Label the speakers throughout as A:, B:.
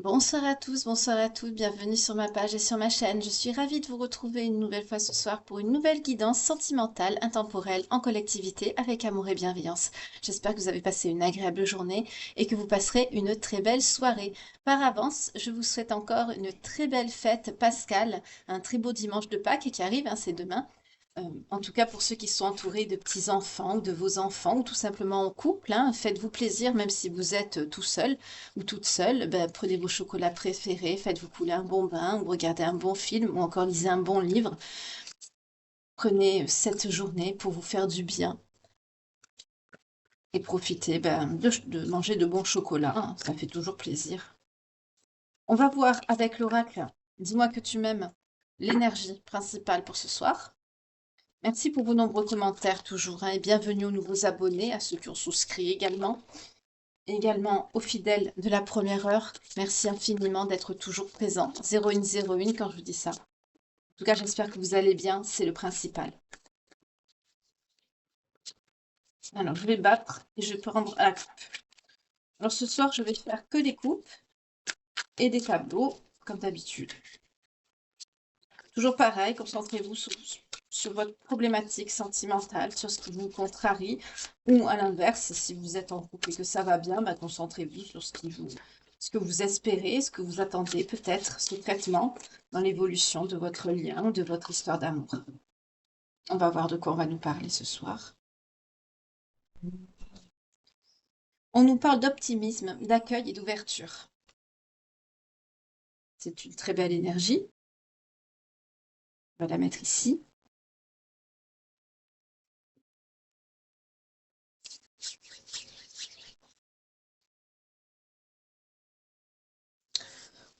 A: Bonsoir à tous, bonsoir à toutes, bienvenue sur ma page et sur ma chaîne. Je suis ravie de vous retrouver une nouvelle fois ce soir pour une nouvelle guidance sentimentale, intemporelle, en collectivité, avec amour et bienveillance. J'espère que vous avez passé une agréable journée et que vous passerez une très belle soirée. Par avance, je vous souhaite encore une très belle fête pascale, un très beau dimanche de Pâques qui arrive, c'est demain. En tout cas, pour ceux qui sont entourés de petits-enfants ou de vos enfants ou tout simplement en couple, faites-vous plaisir même si vous êtes tout seul ou toute seule. Ben, prenez vos chocolats préférés, faites-vous couler un bon bain ou regardez un bon film ou encore lisez un bon livre. Prenez cette journée pour vous faire du bien et profitez de manger de bons chocolats, ça fait toujours plaisir. On va voir avec l'oracle, dis-moi que tu m'aimes, l'énergie principale pour ce soir. Merci pour vos nombreux commentaires toujours, et bienvenue aux nouveaux abonnés, à ceux qui ont souscrit également. Et également aux fidèles de la première heure. Merci infiniment d'être toujours présents. 0101 quand je vous dis ça. En tout cas, j'espère que vous allez bien, c'est le principal. Alors, je vais battre et je vais prendre à la coupe. Alors, ce soir, je vais faire que des coupes et des tableaux, comme d'habitude. Toujours pareil, concentrez-vous sur votre problématique sentimentale, sur ce qui vous contrarie, ou à l'inverse, si vous êtes en couple et que ça va bien, concentrez-vous sur ce que vous espérez, ce que vous attendez peut-être secrètement dans l'évolution de votre lien, de votre histoire d'amour. On va voir de quoi on va nous parler ce soir. On nous parle d'optimisme, d'accueil et d'ouverture. C'est une très belle énergie. On va la mettre ici.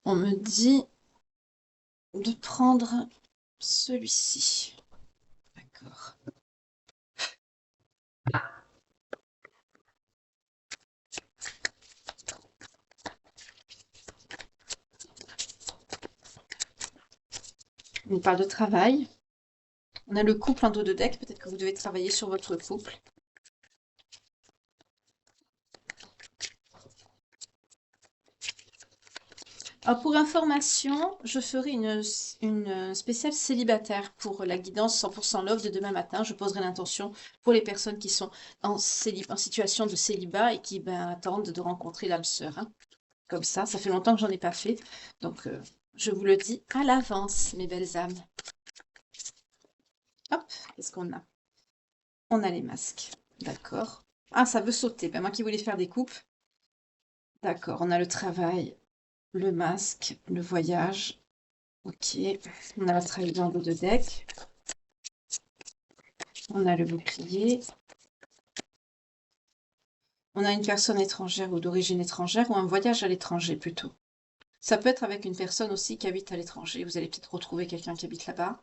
A: On me dit de prendre celui-ci. D'accord. On parle de travail. On a le couple en dos de deck. Peut-être que vous devez travailler sur votre couple. Alors pour information, je ferai une spéciale célibataire pour la guidance 100% love de demain matin. Je poserai l'intention pour les personnes qui sont en situation de célibat et qui attendent de rencontrer l'âme sœur. Comme ça fait longtemps que j'en ai pas fait. Donc je vous le dis à l'avance, mes belles âmes. Hop, qu'est-ce qu'on a? On a les masques. D'accord. Ah, ça veut sauter. Moi qui voulais faire des coupes. D'accord, on a le travail, le masque, le voyage. Ok, on a la trahison de deck. On a le bouclier. On a une personne étrangère ou d'origine étrangère ou un voyage à l'étranger plutôt. Ça peut être avec une personne aussi qui habite à l'étranger. Vous allez peut-être retrouver quelqu'un qui habite là-bas.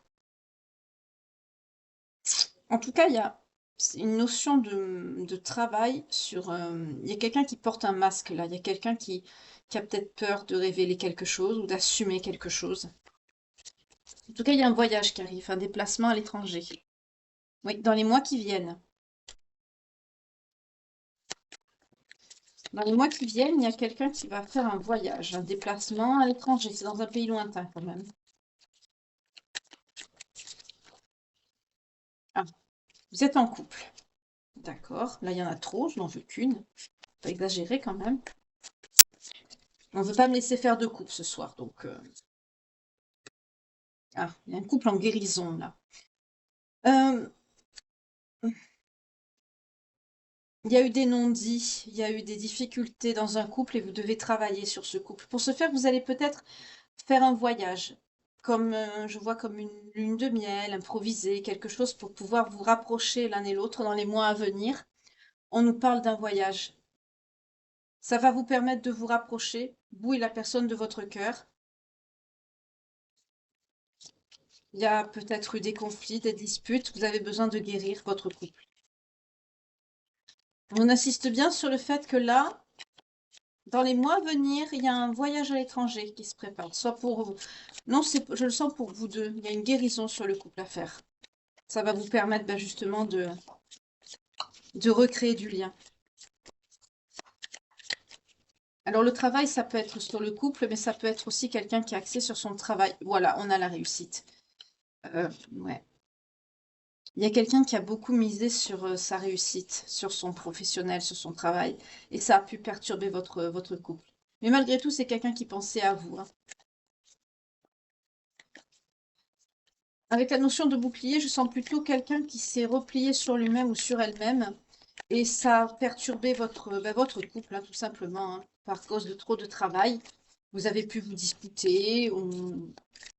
A: En tout cas, il y a une notion de travail sur... il y a quelqu'un qui porte un masque là. Il y a quelqu'un qui a peut-être peur de révéler quelque chose ou d'assumer quelque chose. En tout cas, il y a un voyage qui arrive, un déplacement à l'étranger. Oui, dans les mois qui viennent. Dans les mois qui viennent, il y a quelqu'un qui va faire un voyage, un déplacement à l'étranger. C'est dans un pays lointain quand même. Ah, vous êtes en couple. D'accord. Là, il y en a trop, je n'en veux qu'une. Pas exagérer quand même. On ne veut pas me laisser faire de couple ce soir, donc... Ah, il y a un couple en guérison, là. Il y a eu des non-dits, il y a eu des difficultés dans un couple et vous devez travailler sur ce couple. Pour ce faire, vous allez peut-être faire un voyage, comme je vois comme une lune de miel, improviser quelque chose pour pouvoir vous rapprocher l'un et l'autre dans les mois à venir. On nous parle d'un voyage. Ça va vous permettre de vous rapprocher, vous et la personne de votre cœur. Il y a peut-être eu des conflits, des disputes, vous avez besoin de guérir votre couple. On insiste bien sur le fait que là, dans les mois à venir, il y a un voyage à l'étranger qui se prépare. Soit pour vous. Non, je le sens pour vous deux. Il y a une guérison sur le couple à faire. Ça va vous permettre justement de recréer du lien. Alors le travail, ça peut être sur le couple, mais ça peut être aussi quelqu'un qui est axé sur son travail. Voilà, on a la réussite. Ouais. Il y a quelqu'un qui a beaucoup misé sur sa réussite, sur son professionnel, sur son travail, et ça a pu perturber votre couple. Mais malgré tout, c'est quelqu'un qui pensait à vous, hein. Avec la notion de bouclier, je sens plutôt quelqu'un qui s'est replié sur lui-même ou sur elle-même, et ça a perturbé votre couple, hein, tout simplement, hein, par cause de trop de travail. Vous avez pu vous disputer.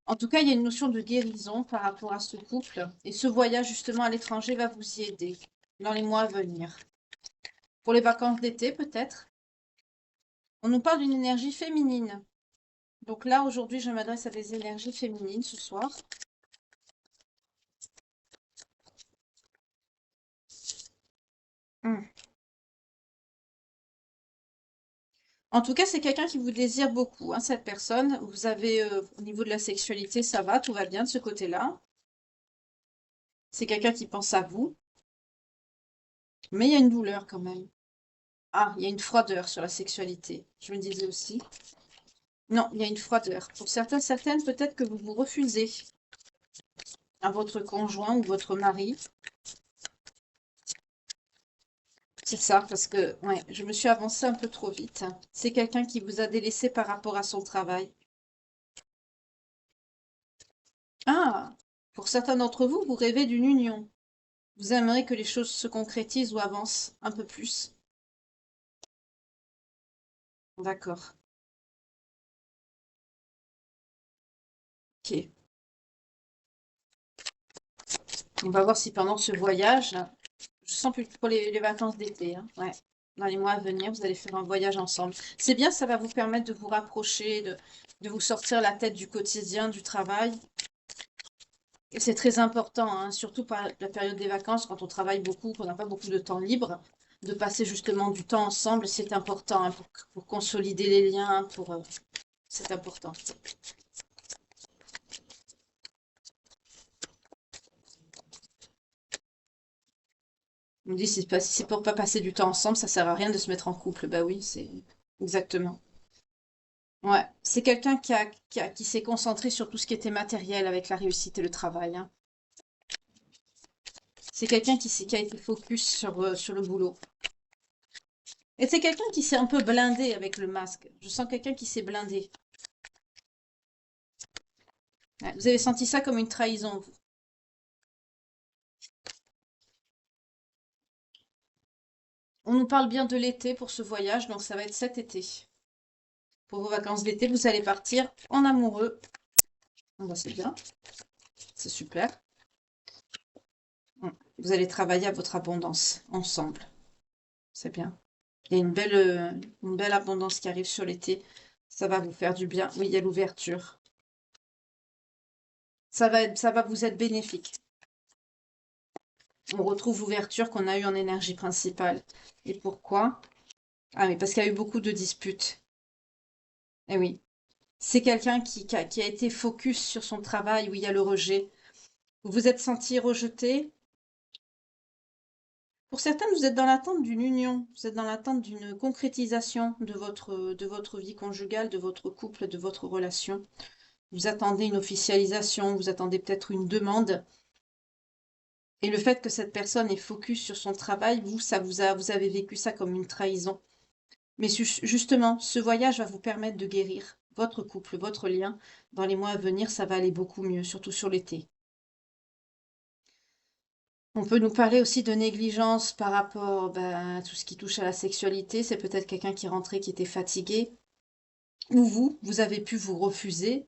A: En tout cas, il y a une notion de guérison par rapport à ce couple. Et ce voyage justement à l'étranger va vous y aider dans les mois à venir. Pour les vacances d'été, peut-être. On nous parle d'une énergie féminine. Donc là, aujourd'hui, je m'adresse à des énergies féminines ce soir. Hmm. En tout cas, c'est quelqu'un qui vous désire beaucoup, hein, cette personne. Vous avez, au niveau de la sexualité, ça va, tout va bien de ce côté-là. C'est quelqu'un qui pense à vous. Mais il y a une douleur quand même. Ah, il y a une froideur sur la sexualité. Je me disais aussi. Non, il y a une froideur. Pour certains, certaines, peut-être que vous vous refusez à votre conjoint ou votre mari. C'est ça, parce que ouais, je me suis avancée un peu trop vite. C'est quelqu'un qui vous a délaissé par rapport à son travail. Ah, pour certains d'entre vous, vous rêvez d'une union. Vous aimeriez que les choses se concrétisent ou avancent un peu plus. D'accord. Ok. On va voir si pendant ce voyage, je sens plus pour les vacances d'été, hein, ouais. Dans les mois à venir, vous allez faire un voyage ensemble. C'est bien, ça va vous permettre de vous rapprocher, de vous sortir la tête du quotidien, du travail. Et c'est très important, hein, surtout par la période des vacances, quand on travaille beaucoup, qu'on n'a pas beaucoup de temps libre, de passer justement du temps ensemble, c'est important, hein, pour consolider les liens, c'est important. On me dit, si c'est pour pas passer du temps ensemble, ça sert à rien de se mettre en couple. Bah oui, c'est exactement. Ouais, c'est quelqu'un qui s'est concentré sur tout ce qui était matériel avec la réussite et le travail, hein. C'est quelqu'un qui a été focus sur le boulot. Et c'est quelqu'un qui s'est un peu blindé avec le masque. Je sens quelqu'un qui s'est blindé. Ouais, vous avez senti ça comme une trahison, vous. On nous parle bien de l'été pour ce voyage, donc ça va être cet été. Pour vos vacances d'été, vous allez partir en amoureux. Bon, bah, c'est bien, c'est super. Vous allez travailler à votre abondance ensemble. C'est bien. Il y a une belle abondance qui arrive sur l'été. Ça va vous faire du bien. Oui, il y a l'ouverture. Ça va vous être bénéfique. On retrouve l'ouverture qu'on a eue en énergie principale. Et pourquoi? Ah, mais parce qu'il y a eu beaucoup de disputes. Eh oui. C'est quelqu'un qui a été focus sur son travail où il y a le rejet. Vous vous êtes senti rejeté. Pour certains, vous êtes dans l'attente d'une union. Vous êtes dans l'attente d'une concrétisation de votre vie conjugale, de votre couple, de votre relation. Vous attendez une officialisation, vous attendez peut-être une demande. Et le fait que cette personne est focus sur son travail, vous avez vécu ça comme une trahison. Mais justement, ce voyage va vous permettre de guérir votre couple, votre lien. Dans les mois à venir, ça va aller beaucoup mieux, surtout sur l'été. On peut nous parler aussi de négligence par rapport à tout ce qui touche à la sexualité. C'est peut-être quelqu'un qui est rentré, qui était fatigué. Ou vous avez pu vous refuser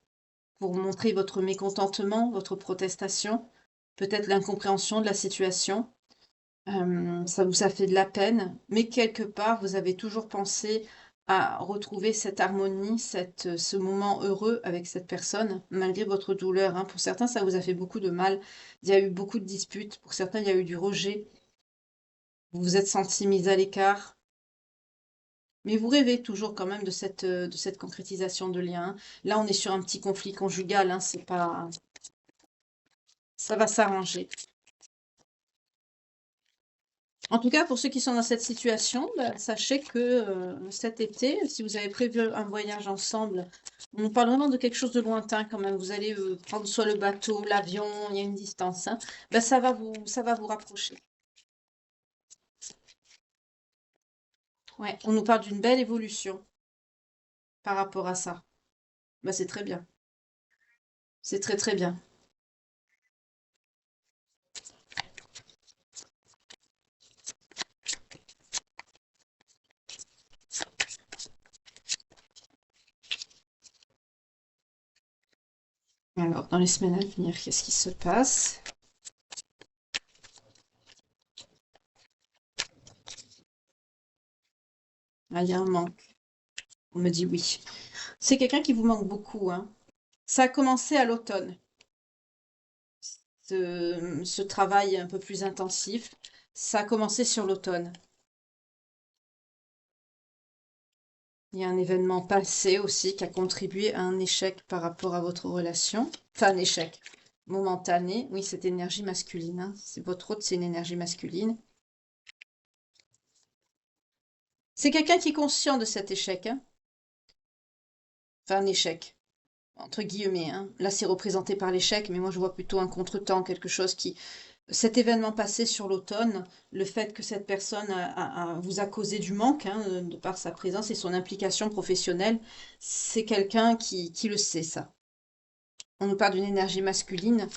A: pour montrer votre mécontentement, votre protestation, peut-être l'incompréhension de la situation. Ça vous a fait de la peine, mais quelque part, vous avez toujours pensé à retrouver cette harmonie, ce moment heureux avec cette personne, malgré votre douleur, hein. Pour certains, ça vous a fait beaucoup de mal. Il y a eu beaucoup de disputes. Pour certains, il y a eu du rejet. Vous vous êtes senti mis à l'écart. Mais vous rêvez toujours quand même de cette concrétisation de lien. Là, on est sur un petit conflit conjugal, hein, c'est pas... Ça va s'arranger.
B: En tout cas, pour ceux qui sont dans cette situation, bah, sachez que cet été, si vous avez prévu un voyage ensemble, on parle vraiment de quelque chose de lointain quand même. Vous allez prendre soit le bateau, l'avion, il y a une distance, hein. Bah, ça va vous rapprocher. Ouais, on nous parle d'une belle évolution par rapport à ça. Bah, c'est très bien. C'est très très bien. Alors, dans les semaines à venir, qu'est-ce qui se passe? Ah, il y a un manque. On me dit oui. C'est quelqu'un qui vous manque beaucoup, hein. Ça a commencé à l'automne, ce travail un peu plus intensif. Ça a commencé sur l'automne. Il y a un événement passé aussi qui a contribué à un échec par rapport à votre relation. Enfin, un échec momentané. Oui, cette énergie masculine, hein. C'est votre autre, c'est une énergie masculine. C'est quelqu'un qui est conscient de cet échec, hein. Enfin, un échec, entre guillemets, hein. Là, c'est représenté par l'échec, mais moi, je vois plutôt un contretemps, quelque chose qui... Cet événement passé sur l'automne, le fait que cette personne vous a causé du manque, hein, de par sa présence et son implication professionnelle, c'est quelqu'un qui le sait, ça. On nous parle d'une énergie masculine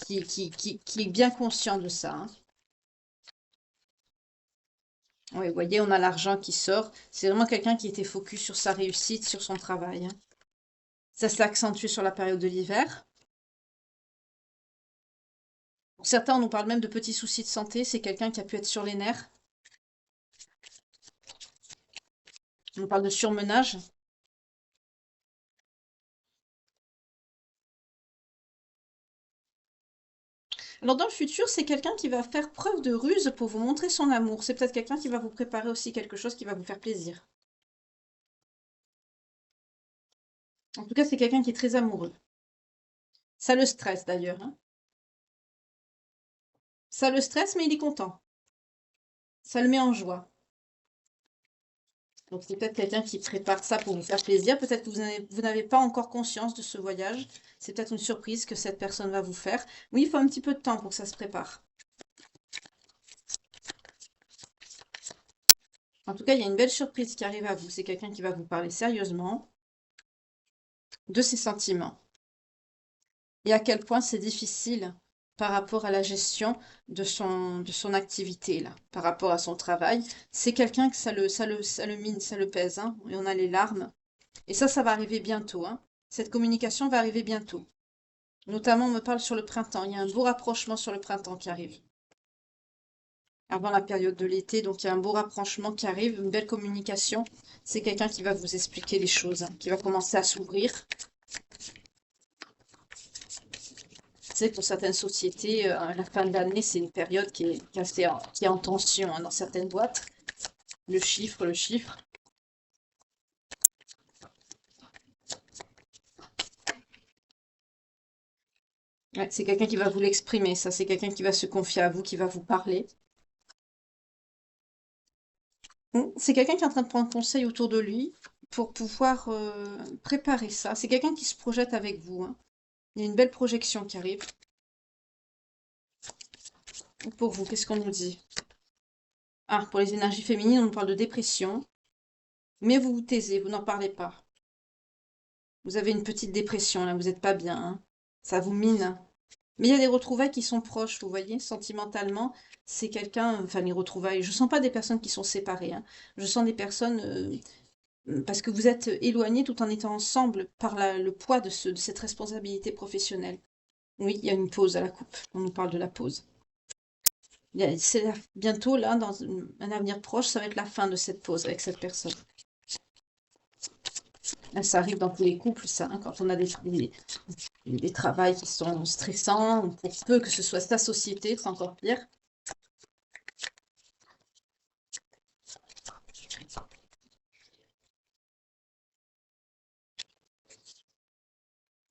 B: qui est bien conscient de ça, hein. Oui, vous voyez, on a l'argent qui sort. C'est vraiment quelqu'un qui était focus sur sa réussite, sur son travail, hein. Ça s'est accentué sur la période de l'hiver. Pour certains, on nous parle même de petits soucis de santé. C'est quelqu'un qui a pu être sur les nerfs. On nous parle de surmenage. Alors dans le futur, c'est quelqu'un qui va faire preuve de ruse pour vous montrer son amour. C'est peut-être quelqu'un qui va vous préparer aussi quelque chose qui va vous faire plaisir. En tout cas, c'est quelqu'un qui est très amoureux. Ça le stresse d'ailleurs, hein. Ça le stresse, mais il est content. Ça le met en joie. Donc c'est peut-être quelqu'un qui prépare ça pour vous faire plaisir. Peut-être que vous n'avez pas encore conscience de ce voyage. C'est peut-être une surprise que cette personne va vous faire. Oui, il faut un petit peu de temps pour que ça se prépare. En tout cas, il y a une belle surprise qui arrive à vous. C'est quelqu'un qui va vous parler sérieusement de ses sentiments et à quel point c'est difficile par rapport à la gestion de son activité, là, par rapport à son travail. C'est quelqu'un que ça le mine, ça le pèse, hein, et on a les larmes. Et ça va arriver bientôt, hein. Cette communication va arriver bientôt. Notamment, on me parle sur le printemps. Il y a un beau rapprochement sur le printemps qui arrive. Avant la période de l'été, donc il y a un beau rapprochement qui arrive, une belle communication. C'est quelqu'un qui va vous expliquer les choses, hein, qui va commencer à s'ouvrir. Tu sais, pour certaines sociétés, la fin de l'année, c'est une période qui est qui est en tension, hein, dans certaines boîtes. Le chiffre, le chiffre. Ouais, c'est quelqu'un qui va vous l'exprimer, ça. C'est quelqu'un qui va se confier à vous, qui va vous parler. C'est quelqu'un qui est en train de prendre conseil autour de lui pour pouvoir préparer ça. C'est quelqu'un qui se projette avec vous, hein. Il y a une belle projection qui arrive. Pour vous, qu'est-ce qu'on nous dit? Ah, pour les énergies féminines, on nous parle de dépression. Mais vous vous taisez, vous n'en parlez pas. Vous avez une petite dépression, là, vous n'êtes pas bien, hein. Ça vous mine. Mais il y a des retrouvailles qui sont proches, vous voyez, sentimentalement. C'est quelqu'un, enfin, les retrouvailles. Je sens pas des personnes qui sont séparées, hein. Je sens des personnes, parce que vous êtes éloignés tout en étant ensemble par le poids de cette responsabilité professionnelle. Oui, il y a une pause à la coupe. On nous parle de la pause. Bientôt, là, dans un avenir proche, ça va être la fin de cette pause avec cette personne. Là, ça arrive dans tous les couples, ça, hein, quand on a des travails qui sont stressants, pour peu que ce soit sa société, c'est encore pire.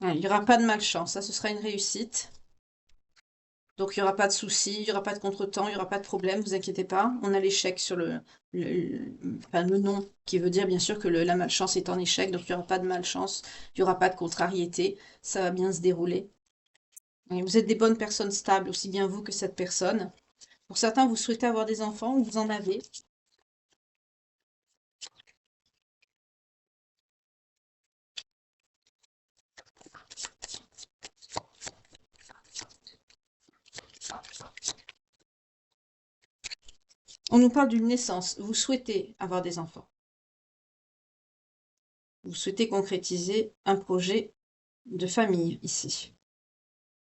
B: Ouais, il n'y aura pas de malchance, ça, ce sera une réussite. Donc, il n'y aura pas de soucis, il n'y aura pas de contretemps, il n'y aura pas de problème, vous inquiétez pas. On a l'échec sur enfin, le non, qui veut dire bien sûr que la malchance est en échec, donc il n'y aura pas de malchance, il n'y aura pas de contrariété, ça va bien se dérouler. Et vous êtes des bonnes personnes stables, aussi bien vous que cette personne. Pour certains, vous souhaitez avoir des enfants ou vous en avez. On nous parle d'une naissance. Vous souhaitez avoir des enfants. Vous souhaitez concrétiser un projet de famille ici.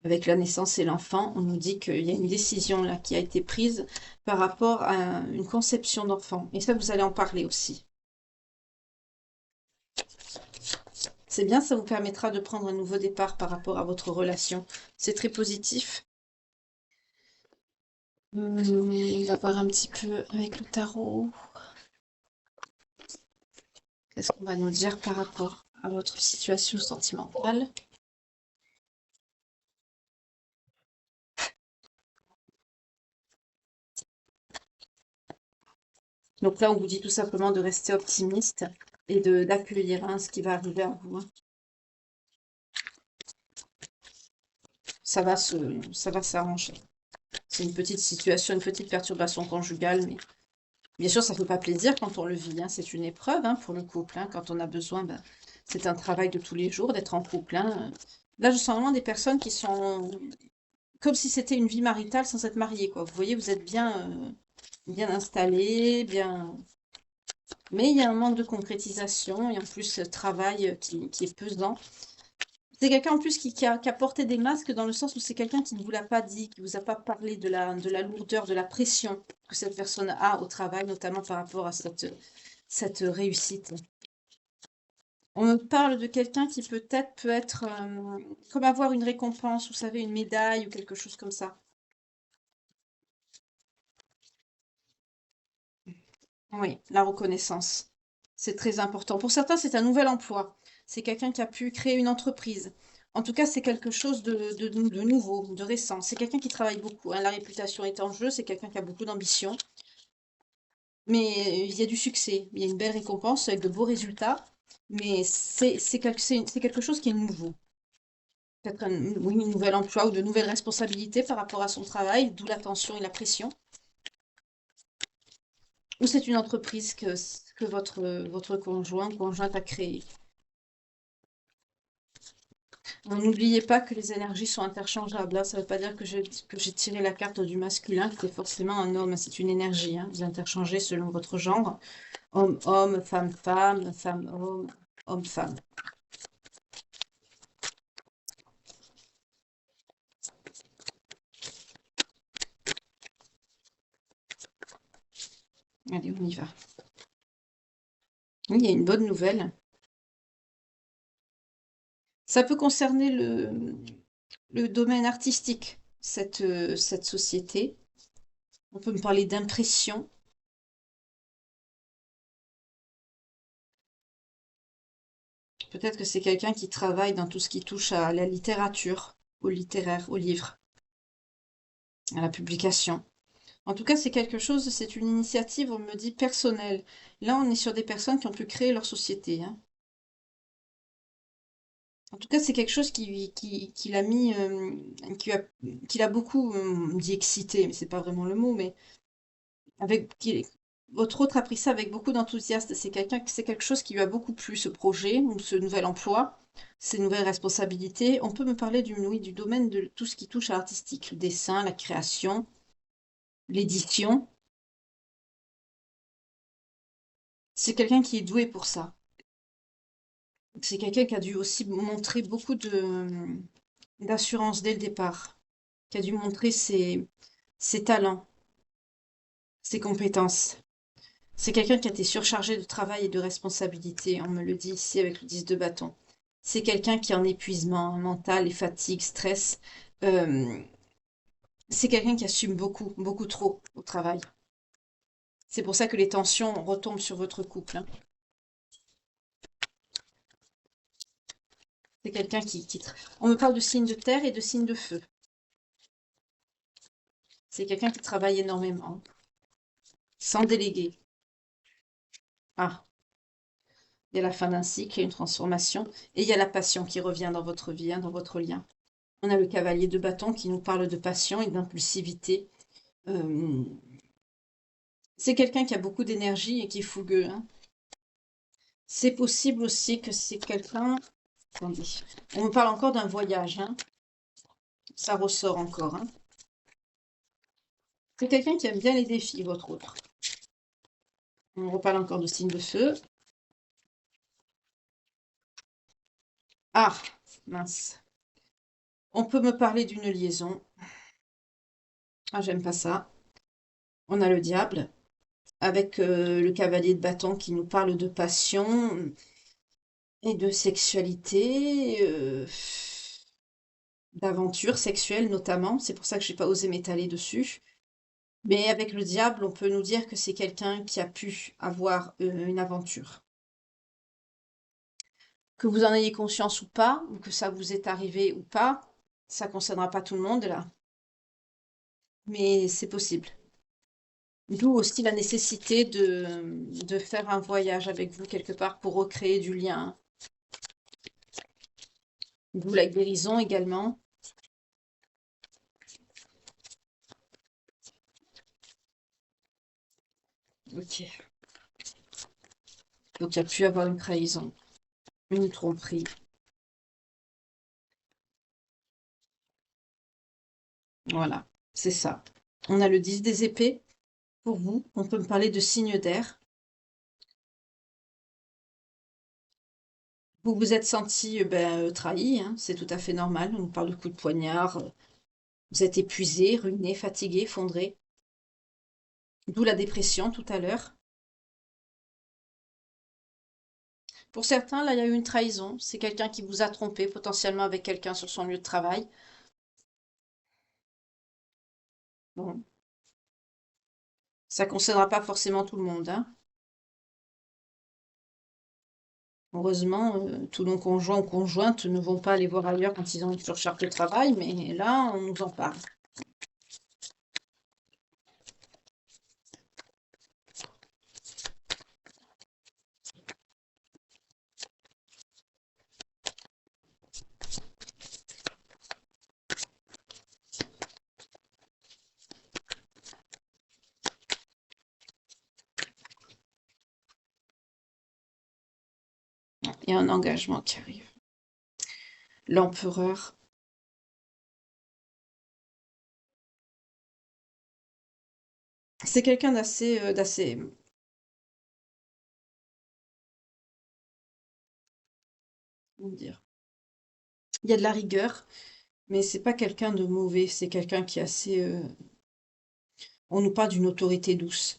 B: Avec la naissance et l'enfant, on nous dit qu'il y a une décision là qui a été prise par rapport à une conception d'enfant. Et ça, vous allez en parler aussi. C'est bien, ça vous permettra de prendre un nouveau départ par rapport à votre relation. C'est très positif.
A: On va voir un petit peu avec le tarot. Qu'est-ce qu'on va nous dire par rapport à votre situation sentimentale?
B: Donc là, on vous dit tout simplement de rester optimiste et d'accueillir hein, ce qui va arriver à vous. Hein. Ça va s'arranger. C'est une petite situation, une petite perturbation conjugale, mais bien sûr, ça ne fait pas plaisir quand on le vit. Hein. C'est une épreuve hein, pour le couple. Hein. Quand on a besoin, ben, c'est un travail de tous les jours d'être en couple. Hein. Là, je sens vraiment des personnes qui sont comme si c'était une vie maritale sans être mariés, quoi. Vous voyez, vous êtes bien installés, bien. Mais il y a un manque de concrétisation et en plus, ce travail qui est pesant. C'est quelqu'un en plus qui a porté des masques dans le sens où c'est quelqu'un qui ne vous l'a pas dit, qui vous a pas parlé de la lourdeur, de la pression que cette personne a au travail, notamment par rapport à cette réussite. On me parle de quelqu'un qui peut-être peut être comme avoir une récompense, vous savez, une médaille ou quelque chose comme ça. Oui, la reconnaissance. C'est très important. Pour certains, c'est un nouvel emploi. C'est quelqu'un qui a pu créer une entreprise. En tout cas, c'est quelque chose de nouveau, de récent. C'est quelqu'un qui travaille beaucoup. Hein. La réputation est en jeu. C'est quelqu'un qui a beaucoup d'ambition. Mais il y a du succès. Il y a une belle récompense avec de beaux résultats. Mais c'est quelque chose qui est nouveau. Peut-être oui, un nouvel emploi ou de nouvelles responsabilités par rapport à son travail, d'où la tension et la pression. Ou c'est une entreprise que votre conjoint ou conjointe a créée. N'oubliez pas que les énergies sont interchangeables. Hein. Ça ne veut pas dire que j'ai tiré la carte du masculin, qui est forcément un homme. C'est une énergie. Hein. Vous interchangez selon votre genre. Homme-homme, femme-femme, femme-homme, homme-femme. Allez, on y va. Oui, il y a une bonne nouvelle. Ça peut concerner le domaine artistique, cette société. On peut me parler d'impression. Peut-être que c'est quelqu'un qui travaille dans tout ce qui touche à la littérature, au littéraire, au livre, à la publication. En tout cas, c'est quelque chose, c'est une initiative, on me dit, personnelle. Là, on est sur des personnes qui ont pu créer leur société. Hein. En tout cas, c'est quelque chose qui l'a mis, qui l'a beaucoup, on dit excité, mais c'est pas vraiment le mot, mais votre autre a pris ça avec beaucoup d'enthousiasme. C'est quelque chose qui lui a beaucoup plu, ce projet, ou ce nouvel emploi, ces nouvelles responsabilités. On peut me parler oui, du domaine de tout ce qui touche à l'artistique, le dessin, la création, l'édition. C'est quelqu'un qui est doué pour ça. C'est quelqu'un qui a dû aussi montrer beaucoup d'assurance dès le départ, qui a dû montrer ses talents, ses compétences. C'est quelqu'un qui a été surchargé de travail et de responsabilité, on me le dit ici avec le 10 de bâton. C'est quelqu'un qui est en épuisement mental et fatigue, stress. Euh, c'est quelqu'un qui assume beaucoup, beaucoup trop au travail. C'est pour ça que les tensions retombent sur votre couple. Hein. C'est quelqu'un On me parle de signes de terre et de signes de feu. C'est quelqu'un qui travaille énormément, sans déléguer. Ah, il y a la fin d'un cycle, il y a une transformation, et il y a la passion qui revient dans votre vie, hein, dans votre lien. On a le cavalier de bâton qui nous parle de passion et d'impulsivité. Euh, c'est quelqu'un qui a beaucoup d'énergie et qui est fougueux, hein. C'est possible aussi que c'est quelqu'un... Attendez, on me parle encore d'un voyage, hein. Ça ressort encore, hein. C'est quelqu'un qui aime bien les défis, votre autre. On reparle encore de signe de feu. Ah, mince. On peut me parler d'une liaison. Ah, j'aime pas ça. On a le diable, avec le cavalier de bâton qui nous parle de passion et de sexualité, d'aventure sexuelle notamment. C'est pour ça que j'ai pas osé m'étaler dessus. Mais avec le diable, on peut nous dire que c'est quelqu'un qui a pu avoir une aventure. Que vous en ayez conscience ou pas, ou que ça vous est arrivé ou pas, ça ne concernera pas tout le monde là. Mais c'est possible. D'où aussi la nécessité de faire un voyage avec vous quelque part pour recréer du lien. D'où la guérison également. Ok. Donc il y a pu avoir une trahison, une tromperie. Voilà, c'est ça. On a le 10 des épées. Pour vous, on peut me parler de signes d'air. Vous vous êtes senti trahi, hein, c'est tout à fait normal. On nous parle de coups de poignard. Vous êtes épuisé, ruiné, fatigué, effondré. D'où la dépression tout à l'heure. Pour certains, là, il y a eu une trahison. C'est quelqu'un qui vous a trompé potentiellement avec quelqu'un sur son lieu de travail. Bon, ça ne concernera pas forcément tout le monde, hein. Heureusement, tous nos conjoints ou conjointes ne vont pas aller voir ailleurs quand ils ont une surcharge de travail, mais là, on nous en parle. Il y a un engagement qui arrive. L'empereur. C'est quelqu'un d'assez, comment dire, il y a de la rigueur, mais c'est pas quelqu'un de mauvais, c'est quelqu'un qui est assez, on nous parle d'une autorité douce.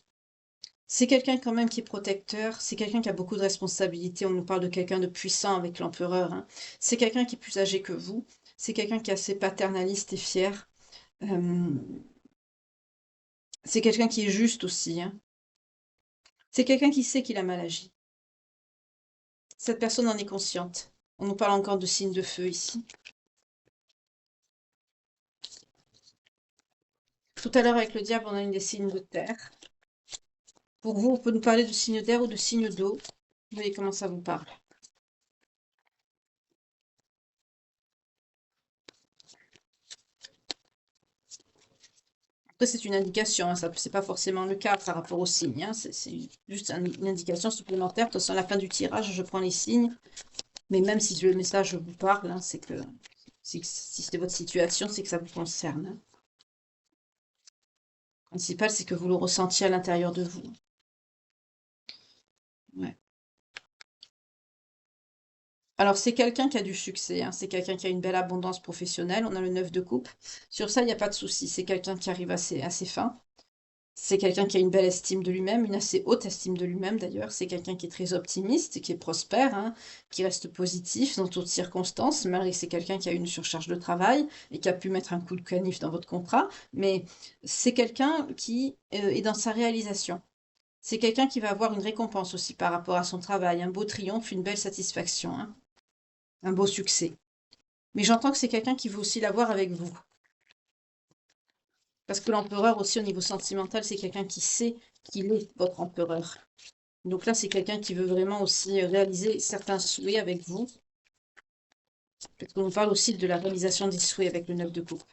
B: C'est quelqu'un quand même qui est protecteur, c'est quelqu'un qui a beaucoup de responsabilités, on nous parle de quelqu'un de puissant avec l'empereur, hein. C'est quelqu'un qui est plus âgé que vous, c'est quelqu'un qui est assez paternaliste et fier. Euh, c'est quelqu'un qui est juste aussi, hein. C'est quelqu'un qui sait qu'il a mal agi. Cette personne en est consciente. On nous parle encore de signes de feu ici. Tout à l'heure avec le diable, on a une des signes de terre. Pour vous, on peut nous parler de signes d'air ou de signes d'eau. Vous voyez comment ça vous parle. Après, c'est une indication, hein, ça c'est pas forcément le cas par rapport aux signes, hein, c'est juste une indication supplémentaire. De toute façon, à la fin du tirage, je prends les signes. Mais même si le message vous parle, hein, c'est que si c'est votre situation, c'est que ça vous concerne, hein. Le principal, c'est que vous le ressentiez à l'intérieur de vous. Ouais. Alors, c'est quelqu'un qui a du succès, hein, c'est quelqu'un qui a une belle abondance professionnelle. On a le 9 de coupe. Sur ça, il n'y a pas de souci. C'est quelqu'un qui arrive à ses fins. C'est quelqu'un qui a une belle estime de lui-même, une assez haute estime de lui-même d'ailleurs. C'est quelqu'un qui est très optimiste, qui est prospère, hein, qui reste positif dans toutes circonstances, malgré que c'est quelqu'un qui a une surcharge de travail et qui a pu mettre un coup de canif dans votre contrat. Mais c'est quelqu'un qui est dans sa réalisation. C'est quelqu'un qui va avoir une récompense aussi par rapport à son travail, un beau triomphe, une belle satisfaction, hein, un beau succès. Mais j'entends que c'est quelqu'un qui veut aussi l'avoir avec vous. Parce que l'empereur aussi, au niveau sentimental, c'est quelqu'un qui sait qu'il est votre empereur. Donc là, c'est quelqu'un qui veut vraiment aussi réaliser certains souhaits avec vous. Parce qu'on parle aussi de la réalisation des souhaits avec le 9 de coupe.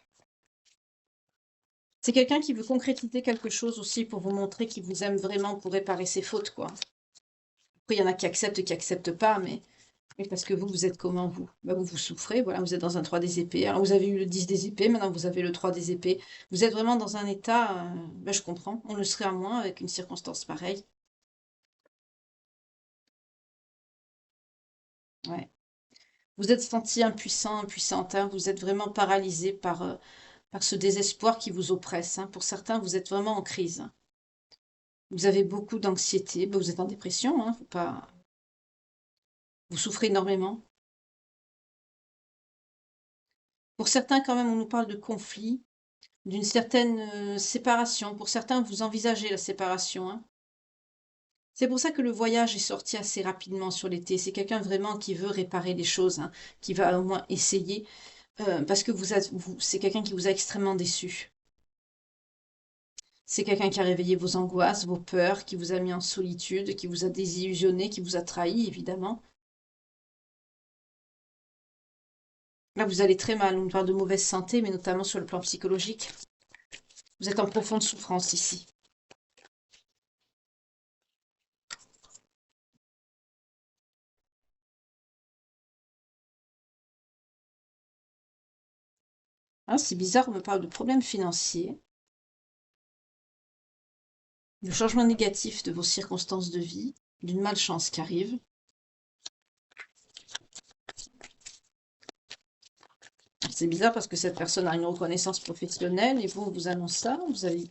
B: C'est quelqu'un qui veut concrétiser quelque chose aussi pour vous montrer qu'il vous aime vraiment pour réparer ses fautes, quoi. Après, il y en a qui acceptent pas, mais parce que vous, vous êtes comment, vous? Bah, vous souffrez, voilà, vous êtes dans un 3 des épées. Alors, vous avez eu le 10 des épées, maintenant vous avez le 3 des épées. Vous êtes vraiment dans un état, bah, je comprends, on le serait à moins avec une circonstance pareille. Ouais. Vous êtes senti impuissant, impuissante, hein, vous êtes vraiment paralysé par ce désespoir qui vous oppresse, hein. Pour certains, vous êtes vraiment en crise. Vous avez beaucoup d'anxiété, bah, vous êtes en dépression, hein, faut pas... Vous souffrez énormément. Pour certains, quand même, on nous parle de conflit, d'une certaine séparation. Pour certains, vous envisagez la séparation, hein. C'est pour ça que le voyage est sorti assez rapidement sur l'été. C'est quelqu'un vraiment qui veut réparer les choses, hein, qui va au moins essayer, parce que c'est quelqu'un qui vous a extrêmement déçu. C'est quelqu'un qui a réveillé vos angoisses, vos peurs, qui vous a mis en solitude, qui vous a désillusionné, qui vous a trahi, évidemment. Là, vous allez très mal. On parle de mauvaise santé, mais notamment sur le plan psychologique. Vous êtes en profonde souffrance ici. Ah, c'est bizarre, on me parle de problèmes financiers, de changements négatifs de vos circonstances de vie, d'une malchance qui arrive. C'est bizarre parce que cette personne a une reconnaissance professionnelle et on vous annonce ça. Vous avez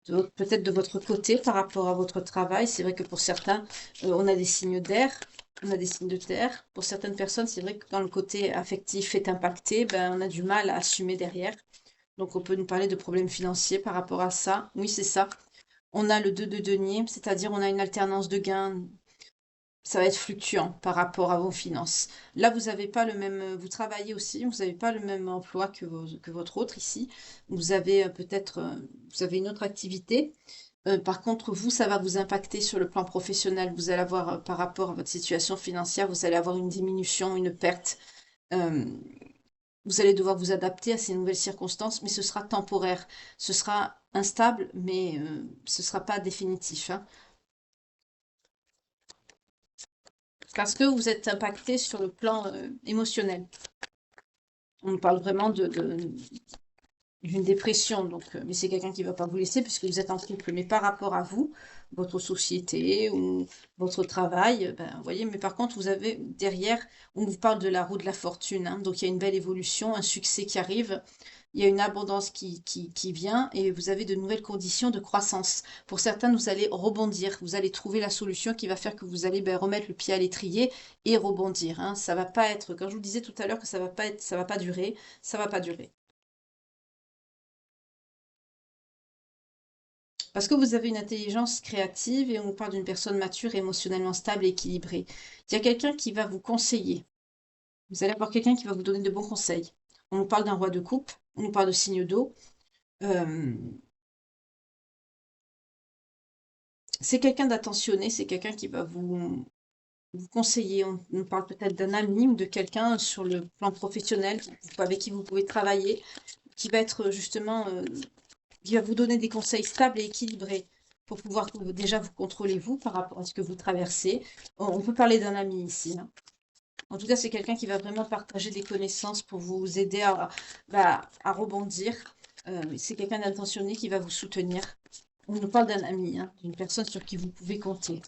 B: peut-être de votre côté par rapport à votre travail. C'est vrai que pour certains, on a des signes d'air, on a des signes de terre. Pour certaines personnes, c'est vrai que quand le côté affectif est impacté, ben, on a du mal à assumer derrière. Donc on peut nous parler de problèmes financiers par rapport à ça. Oui, c'est ça. On a le 2 de denier, c'est-à-dire on a une alternance de gains. Ça va être fluctuant par rapport à vos finances. Là, vous n'avez pas le même, vous travaillez aussi, vous n'avez pas le même emploi que votre autre ici. Vous avez peut-être, vous avez une autre activité. Par contre, vous, ça va vous impacter sur le plan professionnel. Vous allez avoir, par rapport à votre situation financière, vous allez avoir une diminution, une perte. Euh, Vous allez devoir vous adapter à ces nouvelles circonstances, mais ce sera temporaire. Ce sera instable, mais ce ne sera pas définitif, hein. Parce que vous êtes impacté sur le plan émotionnel. On parle vraiment d'une dépression, donc, mais c'est quelqu'un qui ne va pas vous laisser puisque vous êtes en couple. Mais par rapport à vous, votre société ou votre travail, ben, vous voyez, mais par contre, vous avez derrière, on vous parle de la roue de la fortune, hein, donc il y a une belle évolution, un succès qui arrive, il y a une abondance qui vient et vous avez de nouvelles conditions de croissance. Pour certains, vous allez rebondir, vous allez trouver la solution qui va faire que vous allez ben, remettre le pied à l'étrier et rebondir, hein. Ça va pas être, quand je vous disais tout à l'heure que ça va pas être, ça va pas durer, ça va pas durer. Parce que vous avez une intelligence créative et on parle d'une personne mature, émotionnellement stable et équilibrée. Il y a quelqu'un qui va vous conseiller. Vous allez avoir quelqu'un qui va vous donner de bons conseils. On nous parle d'un roi de coupe, on nous parle de signe d'eau. Euh, c'est quelqu'un d'attentionné, c'est quelqu'un qui va vous conseiller. On nous parle peut-être d'un ami ou de quelqu'un sur le plan professionnel avec qui vous pouvez travailler, qui va être justement qui va vous donner des conseils stables et équilibrés pour pouvoir déjà vous contrôler vous par rapport à ce que vous traversez. On peut parler d'un ami ici, hein. En tout cas, c'est quelqu'un qui va vraiment partager des connaissances pour vous aider à rebondir. C'est quelqu'un d'intentionné qui va vous soutenir. On nous parle d'un ami, hein, d'une personne sur qui vous pouvez compter.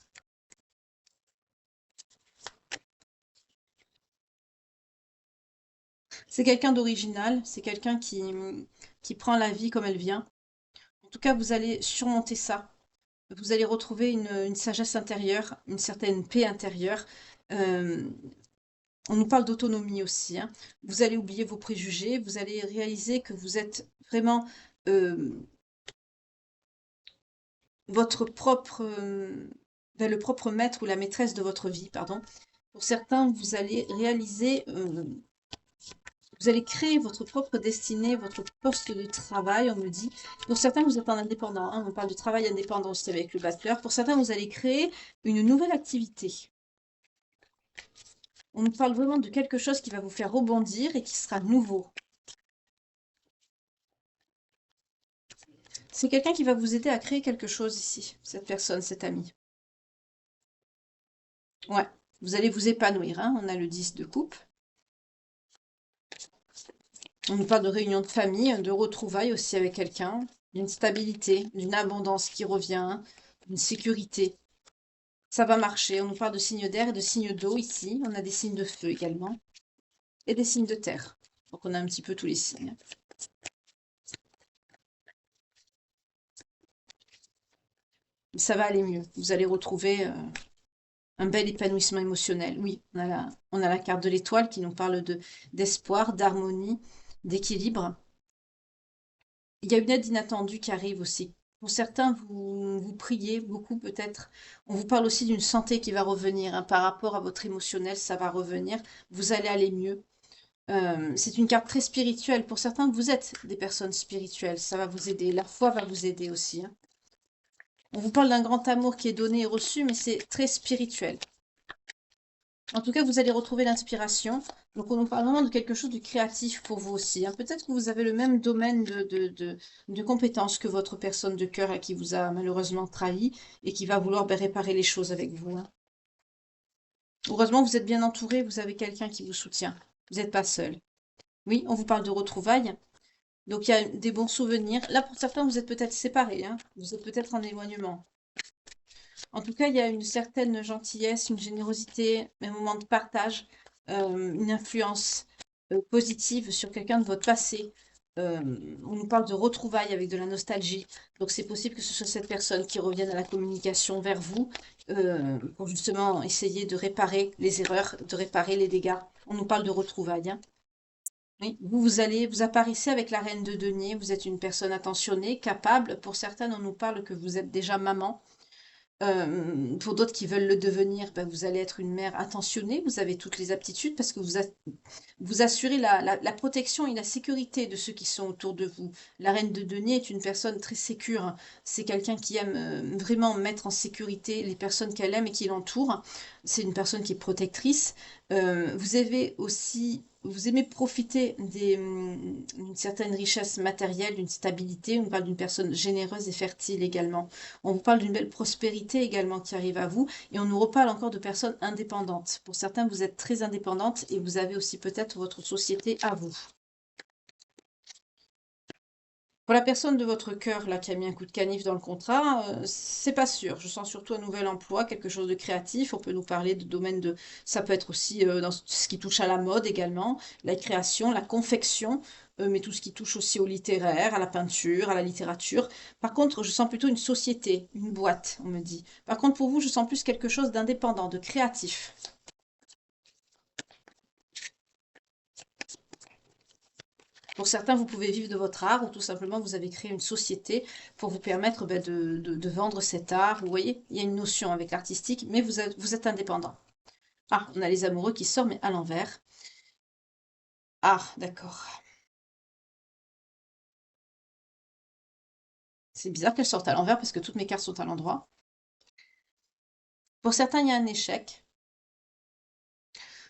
B: C'est quelqu'un d'original, c'est quelqu'un qui prend la vie comme elle vient. En tout cas, vous allez surmonter ça. Vous allez retrouver une sagesse intérieure, une certaine paix intérieure. Euh, on nous parle d'autonomie aussi, hein. Vous allez oublier vos préjugés, vous allez réaliser que vous êtes vraiment euh, votre propre, ben, le propre maître ou la maîtresse de votre vie, pardon. Pour certains, vous allez réaliser Vous allez créer votre propre destinée, votre poste de travail, on me dit. Pour certains, vous êtes en indépendant, hein, on parle de travail indépendant aussi avec le battleur. Pour certains, vous allez créer une nouvelle activité. On nous parle vraiment de quelque chose qui va vous faire rebondir et qui sera nouveau. C'est quelqu'un qui va vous aider à créer quelque chose ici, cette personne, cet ami. Ouais, vous allez vous épanouir, hein. On a le 10 de coupe. On nous parle de réunion de famille, de retrouvailles aussi avec quelqu'un, d'une stabilité, d'une abondance qui revient, d'une sécurité. Ça va marcher. On nous parle de signes d'air et de signes d'eau ici. On a des signes de feu également. Et des signes de terre. Donc on a un petit peu tous les signes. Ça va aller mieux. Vous allez retrouver un bel épanouissement émotionnel. Oui, on a la carte de l'étoile qui nous parle d'espoir, d'harmonie, d'équilibre. Il y a une aide inattendue qui arrive aussi. Pour certains, vous priez beaucoup peut-être. On vous parle aussi d'une santé qui va revenir, hein, par rapport à votre émotionnel, ça va revenir. Vous allez aller mieux. C'est une carte très spirituelle. Pour certains, vous êtes des personnes spirituelles. Ça va vous aider. La foi va vous aider aussi, hein. On vous parle d'un grand amour qui est donné et reçu, mais c'est très spirituel. En tout cas, vous allez retrouver l'inspiration. Donc, on nous parle vraiment de quelque chose de créatif pour vous aussi, hein. Peut-être que vous avez le même domaine de compétences que votre personne de cœur qui vous a malheureusement trahi et qui va vouloir réparer les choses avec vous, hein. Heureusement, vous êtes bien entouré, vous avez quelqu'un qui vous soutient. Vous n'êtes pas seul. Oui, on vous parle de retrouvailles. Donc, il y a des bons souvenirs. Là, pour certains, vous êtes peut-être séparés, hein. Vous êtes peut-être en éloignement. En tout cas, il y a une certaine gentillesse, une générosité, un moment de partage, une influence positive sur quelqu'un de votre passé. Euh, on nous parle de retrouvailles avec de la nostalgie. Donc, c'est possible que ce soit cette personne qui revienne à la communication vers vous pour justement essayer de réparer les erreurs, de réparer les dégâts. On nous parle de retrouvailles, hein. Oui, vous apparaissez avec la reine de denier. Vous êtes une personne attentionnée, capable. Pour certaines, on nous parle que vous êtes déjà maman. Pour d'autres qui veulent le devenir, ben, vous allez être une mère attentionnée, vous avez toutes les aptitudes parce que vous assurez la protection et la sécurité de ceux qui sont autour de vous. La reine de denier est une personne très sécure. C'est quelqu'un qui aime vraiment mettre en sécurité les personnes qu'elle aime et qui l'entourent. C'est une personne qui est protectrice. Vous aimez profiter d'une certaine richesse matérielle, d'une stabilité. On parle d'une personne généreuse et fertile également. On vous parle d'une belle prospérité également qui arrive à vous et on nous reparle encore de personnes indépendantes. Pour certains, vous êtes très indépendantes et vous avez aussi peut-être votre société à vous. Pour la personne de votre cœur là qui a mis un coup de canif dans le contrat, c'est pas sûr. Je sens surtout un nouvel emploi, quelque chose de créatif. On peut nous parler de domaine de, ça peut être aussi dans ce qui touche à la mode également, la création, la confection, mais tout ce qui touche aussi au littéraire, à la peinture, à la littérature. Par contre, je sens plutôt une société, une boîte, on me dit. Par contre, pour vous, je sens plus quelque chose d'indépendant, de créatif. Pour certains, vous pouvez vivre de votre art ou tout simplement vous avez créé une société pour vous permettre de vendre cet art. Vous voyez, il y a une notion avec l'artistique, mais vous êtes indépendant. Ah, on a les amoureux qui sortent, mais à l'envers. Ah, d'accord. C'est bizarre qu'elles sortent à l'envers parce que toutes mes cartes sont à l'endroit. Pour certains, il y a un échec.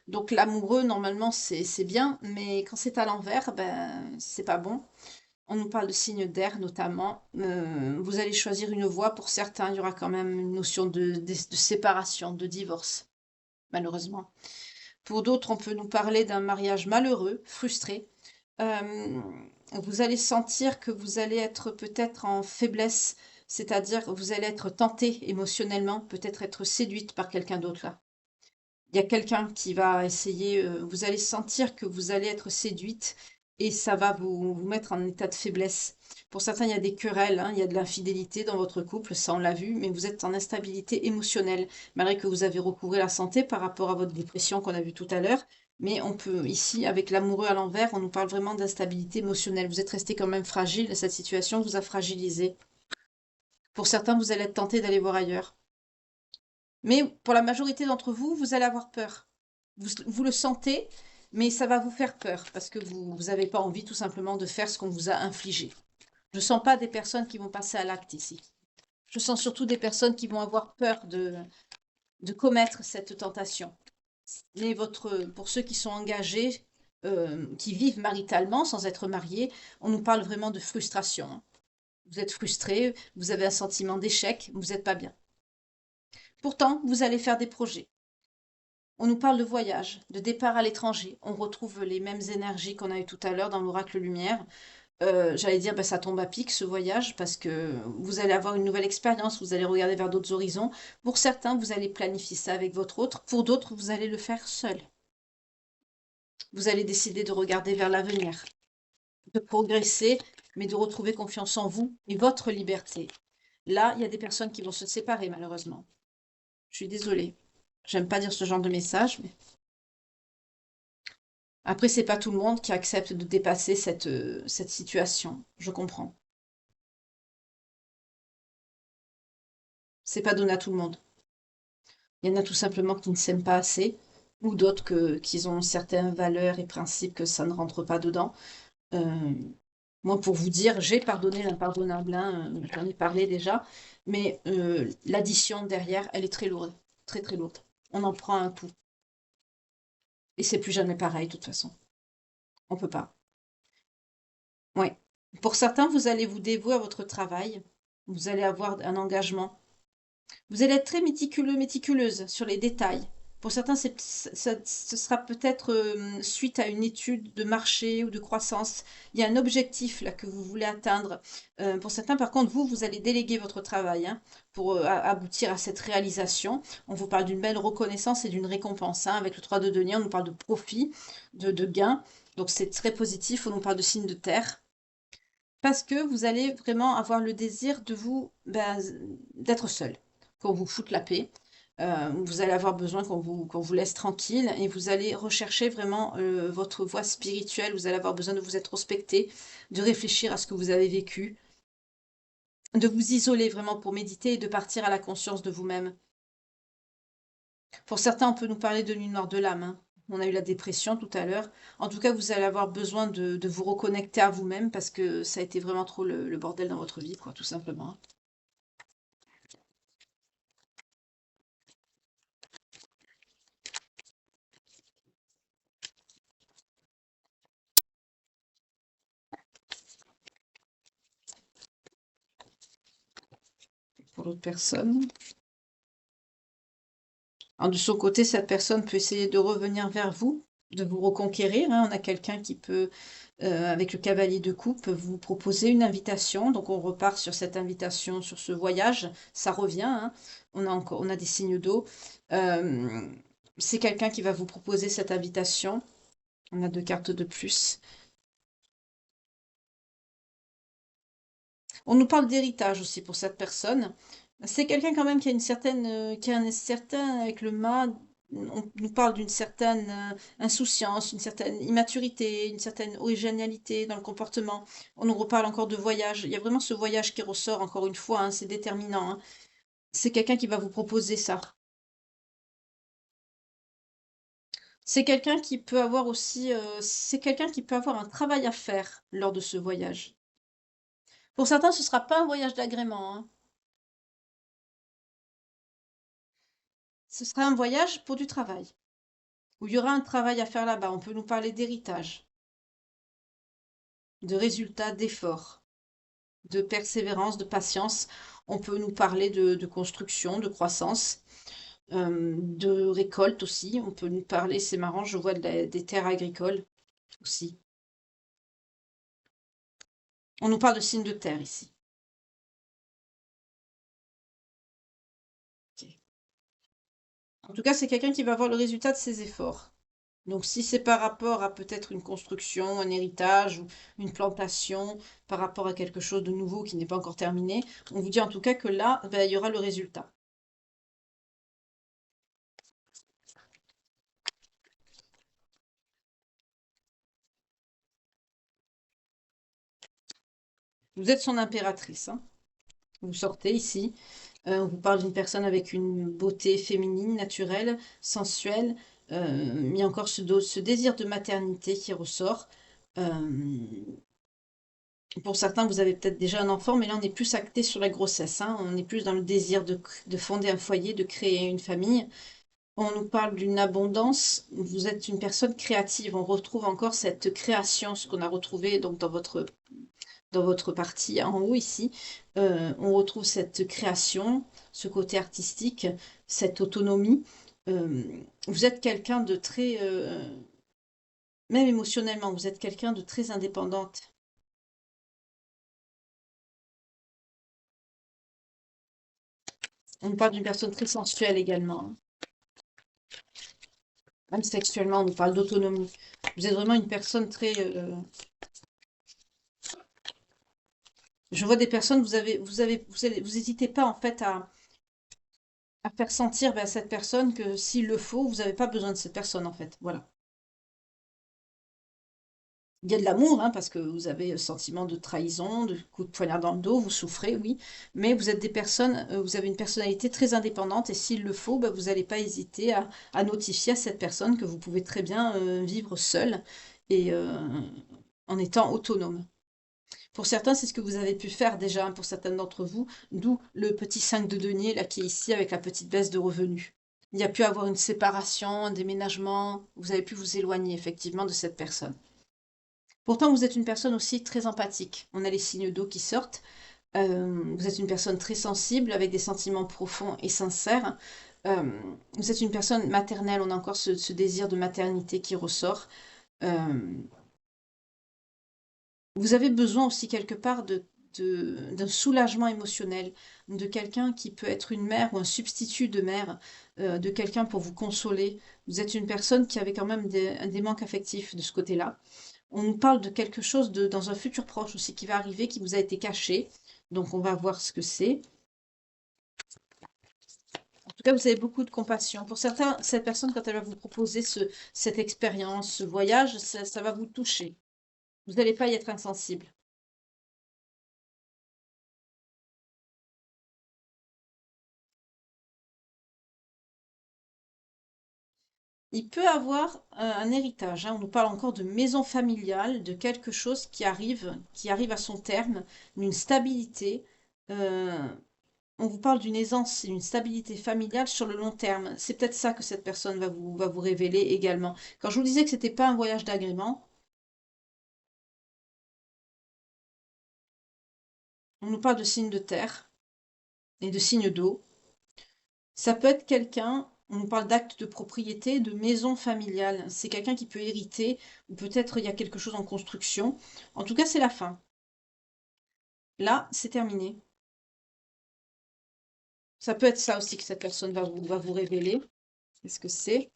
B: Donc l'amoureux, normalement, c'est bien, mais quand c'est à l'envers, ben, c'est pas bon. On nous parle de signes d'air notamment. Vous allez choisir une voie. Pour certains, il y aura quand même une notion de séparation, de divorce, malheureusement. Pour d'autres, on peut nous parler d'un mariage malheureux, frustré. Euh, vous allez sentir que vous allez être peut-être en faiblesse, c'est-à-dire que vous allez être tenté émotionnellement, peut-être être séduite par quelqu'un d'autre là. Il y a quelqu'un qui va essayer, vous allez sentir que vous allez être séduite et ça va vous mettre en état de faiblesse. Pour certains, il y a des querelles, hein, il y a de l'infidélité dans votre couple, ça on l'a vu, mais vous êtes en instabilité émotionnelle, malgré que vous avez recouru à la santé par rapport à votre dépression qu'on a vu tout à l'heure. Mais on peut, ici, avec l'amoureux à l'envers, on nous parle vraiment d'instabilité émotionnelle. Vous êtes resté quand même fragile, cette situation vous a fragilisé. Pour certains, vous allez être tenté d'aller voir ailleurs. Mais pour la majorité d'entre vous, vous allez avoir peur. Vous le sentez, mais ça va vous faire peur parce que vous n'avez pas envie tout simplement de faire ce qu'on vous a infligé. Je ne sens pas des personnes qui vont passer à l'acte ici. Je sens surtout des personnes qui vont avoir peur de commettre cette tentation. Mais pour ceux qui sont engagés, qui vivent maritalement sans être mariés, on nous parle vraiment de frustration, hein. Vous êtes frustré, vous avez un sentiment d'échec, vous n'êtes pas bien. Pourtant, vous allez faire des projets. On nous parle de voyage, de départ à l'étranger. On retrouve les mêmes énergies qu'on a eues tout à l'heure dans l'oracle lumière. J'allais dire, ça tombe à pic ce voyage parce que vous allez avoir une nouvelle expérience, vous allez regarder vers d'autres horizons. Pour certains, vous allez planifier ça avec votre autre. Pour d'autres, vous allez le faire seul. Vous allez décider de regarder vers l'avenir, de progresser, mais de retrouver confiance en vous et votre liberté. Là, il y a des personnes qui vont se séparer, malheureusement. Je suis désolée. J'aime pas dire ce genre de message, mais après, c'est pas tout le monde qui accepte de dépasser cette situation. Je comprends. C'est pas donné à tout le monde. Il y en a tout simplement qui ne s'aiment pas assez, ou d'autres qui ont certaines valeurs et principes que ça ne rentre pas dedans. Euh, Moi, pour vous dire, j'ai pardonné l'impardonnable, hein, j'en ai parlé déjà, mais l'addition derrière, elle est très lourde, très très lourde. On en prend un coup. Et c'est plus jamais pareil, de toute façon. On peut pas. Ouais. Pour certains, vous allez vous dévouer à votre travail. Vous allez avoir un engagement. Vous allez être très méticuleux, méticuleuse sur les détails. Pour certains, ce sera peut-être suite à une étude de marché ou de croissance. Il y a un objectif là que vous voulez atteindre. Pour certains, par contre, vous allez déléguer votre travail, hein, pour aboutir à cette réalisation. On vous parle d'une belle reconnaissance et d'une récompense, hein. Avec le 3 de denier, on nous parle de profit, de gain. Donc c'est très positif. On nous parle de signe de terre. Parce que vous allez vraiment avoir le désir de d'être seul, qu'on vous foute la paix. Vous allez avoir besoin qu'on vous laisse tranquille et vous allez rechercher vraiment votre voie spirituelle. Vous allez avoir besoin de vous introspecter, de réfléchir à ce que vous avez vécu, de vous isoler vraiment pour méditer et de partir à la conscience de vous-même. Pour certains, on peut nous parler de nuit noire de l'âme, hein. On a eu la dépression tout à l'heure. En tout cas, vous allez avoir besoin de vous reconnecter à vous-même parce que ça a été vraiment trop le bordel dans votre vie, quoi, tout simplement. Pour l'autre personne. Alors, de son côté, cette personne peut essayer de revenir vers vous, de vous reconquérir, hein. On a quelqu'un qui peut, avec le cavalier de coupe, vous proposer une invitation. Donc, on repart sur cette invitation, sur ce voyage. Ça revient, hein. On a des signes d'eau. Euh, c'est quelqu'un qui va vous proposer cette invitation. On a 2 cartes de plus. On nous parle d'héritage aussi pour cette personne. C'est quelqu'un quand même qui a une certaine, qui a un certain, avec le mât, on nous parle d'une certaine insouciance, une certaine immaturité, une certaine originalité dans le comportement. On nous reparle encore de voyage. Il y a vraiment ce voyage qui ressort encore une fois, hein, c'est déterminant, hein. C'est quelqu'un qui va vous proposer ça. C'est quelqu'un qui peut avoir aussi, c'est quelqu'un qui peut avoir un travail à faire lors de ce voyage. Pour certains, ce sera pas un voyage d'agrément, hein. Ce sera un voyage pour du travail, où il y aura un travail à faire là-bas. On peut nous parler d'héritage, de résultats, d'efforts, de persévérance, de patience. On peut nous parler de construction, de croissance, de récolte aussi. On peut nous parler, c'est marrant, je vois des terres agricoles aussi. On nous parle de signes de terre ici. Ok. En tout cas, c'est quelqu'un qui va voir le résultat de ses efforts. Donc, si c'est par rapport à peut-être une construction, un héritage ou une plantation, par rapport à quelque chose de nouveau qui n'est pas encore terminé, on vous dit en tout cas que là, il y aura le résultat. Vous êtes son impératrice, hein. Vous sortez ici, on vous parle d'une personne avec une beauté féminine, naturelle, sensuelle, Il y a encore ce désir de maternité qui ressort. Pour certains, vous avez peut-être déjà un enfant, mais là, on est plus acté sur la grossesse, hein. On est plus dans le désir de fonder un foyer, de créer une famille. On nous parle d'une abondance. Vous êtes une personne créative. On retrouve encore cette création, ce qu'on a retrouvé donc dans votre partie en haut ici. On retrouve cette création, ce côté artistique, cette autonomie. Euh, Vous êtes quelqu'un de très, même émotionnellement, vous êtes quelqu'un de très indépendante. On parle d'une personne très sensuelle également, hein. Même sexuellement, on nous parle d'autonomie. Vous êtes vraiment une personne très... Je vois des personnes, vous n'hésitez pas en fait à faire sentir à cette personne que s'il le faut, vous n'avez pas besoin de cette personne en fait. Voilà. Il y a de l'amour, hein, parce que vous avez le sentiment de trahison, de coup de poignard dans le dos, vous souffrez, oui, mais vous êtes des personnes, vous avez une personnalité très indépendante et s'il le faut, bah, vous n'allez pas hésiter à notifier à cette personne que vous pouvez très bien vivre seul et en étant autonome. Pour certains, c'est ce que vous avez pu faire déjà, hein, pour certaines d'entre vous, d'où le petit 5 de denier là qui est ici avec la petite baisse de revenus. Il y a pu avoir une séparation, un déménagement, vous avez pu vous éloigner effectivement de cette personne. Pourtant, vous êtes une personne aussi très empathique. On a les signes d'eau qui sortent. Vous êtes une personne très sensible, avec des sentiments profonds et sincères. Euh, Vous êtes une personne maternelle. On a encore ce désir de maternité qui ressort. Euh, Vous avez besoin aussi quelque part d'un soulagement émotionnel, de quelqu'un qui peut être une mère ou un substitut de mère, de quelqu'un pour vous consoler. Vous êtes une personne qui avait quand même des manques affectifs de ce côté-là. On nous parle de quelque chose dans un futur proche aussi qui va arriver, qui vous a été caché. Donc on va voir ce que c'est. En tout cas, vous avez beaucoup de compassion. Pour certains, cette personne, quand elle va vous proposer cette expérience, ce voyage, ça va vous toucher. Vous n'allez pas y être insensible. Il peut avoir un héritage, hein. On nous parle encore de maison familiale, de quelque chose qui arrive à son terme, d'une stabilité. Euh, on vous parle d'une aisance et d'une stabilité familiale sur le long terme. C'est peut-être ça que cette personne va vous révéler également. Quand je vous disais que c'était pas un voyage d'agrément, on nous parle de signes de terre et de signes d'eau. Ça peut être quelqu'un, on nous parle d'acte de propriété, de maison familiale. C'est quelqu'un qui peut hériter, ou peut-être il y a quelque chose en construction. En tout cas, c'est la fin. Là, c'est terminé. Ça peut être ça aussi que cette personne va vous révéler. Qu'est-ce que c'est?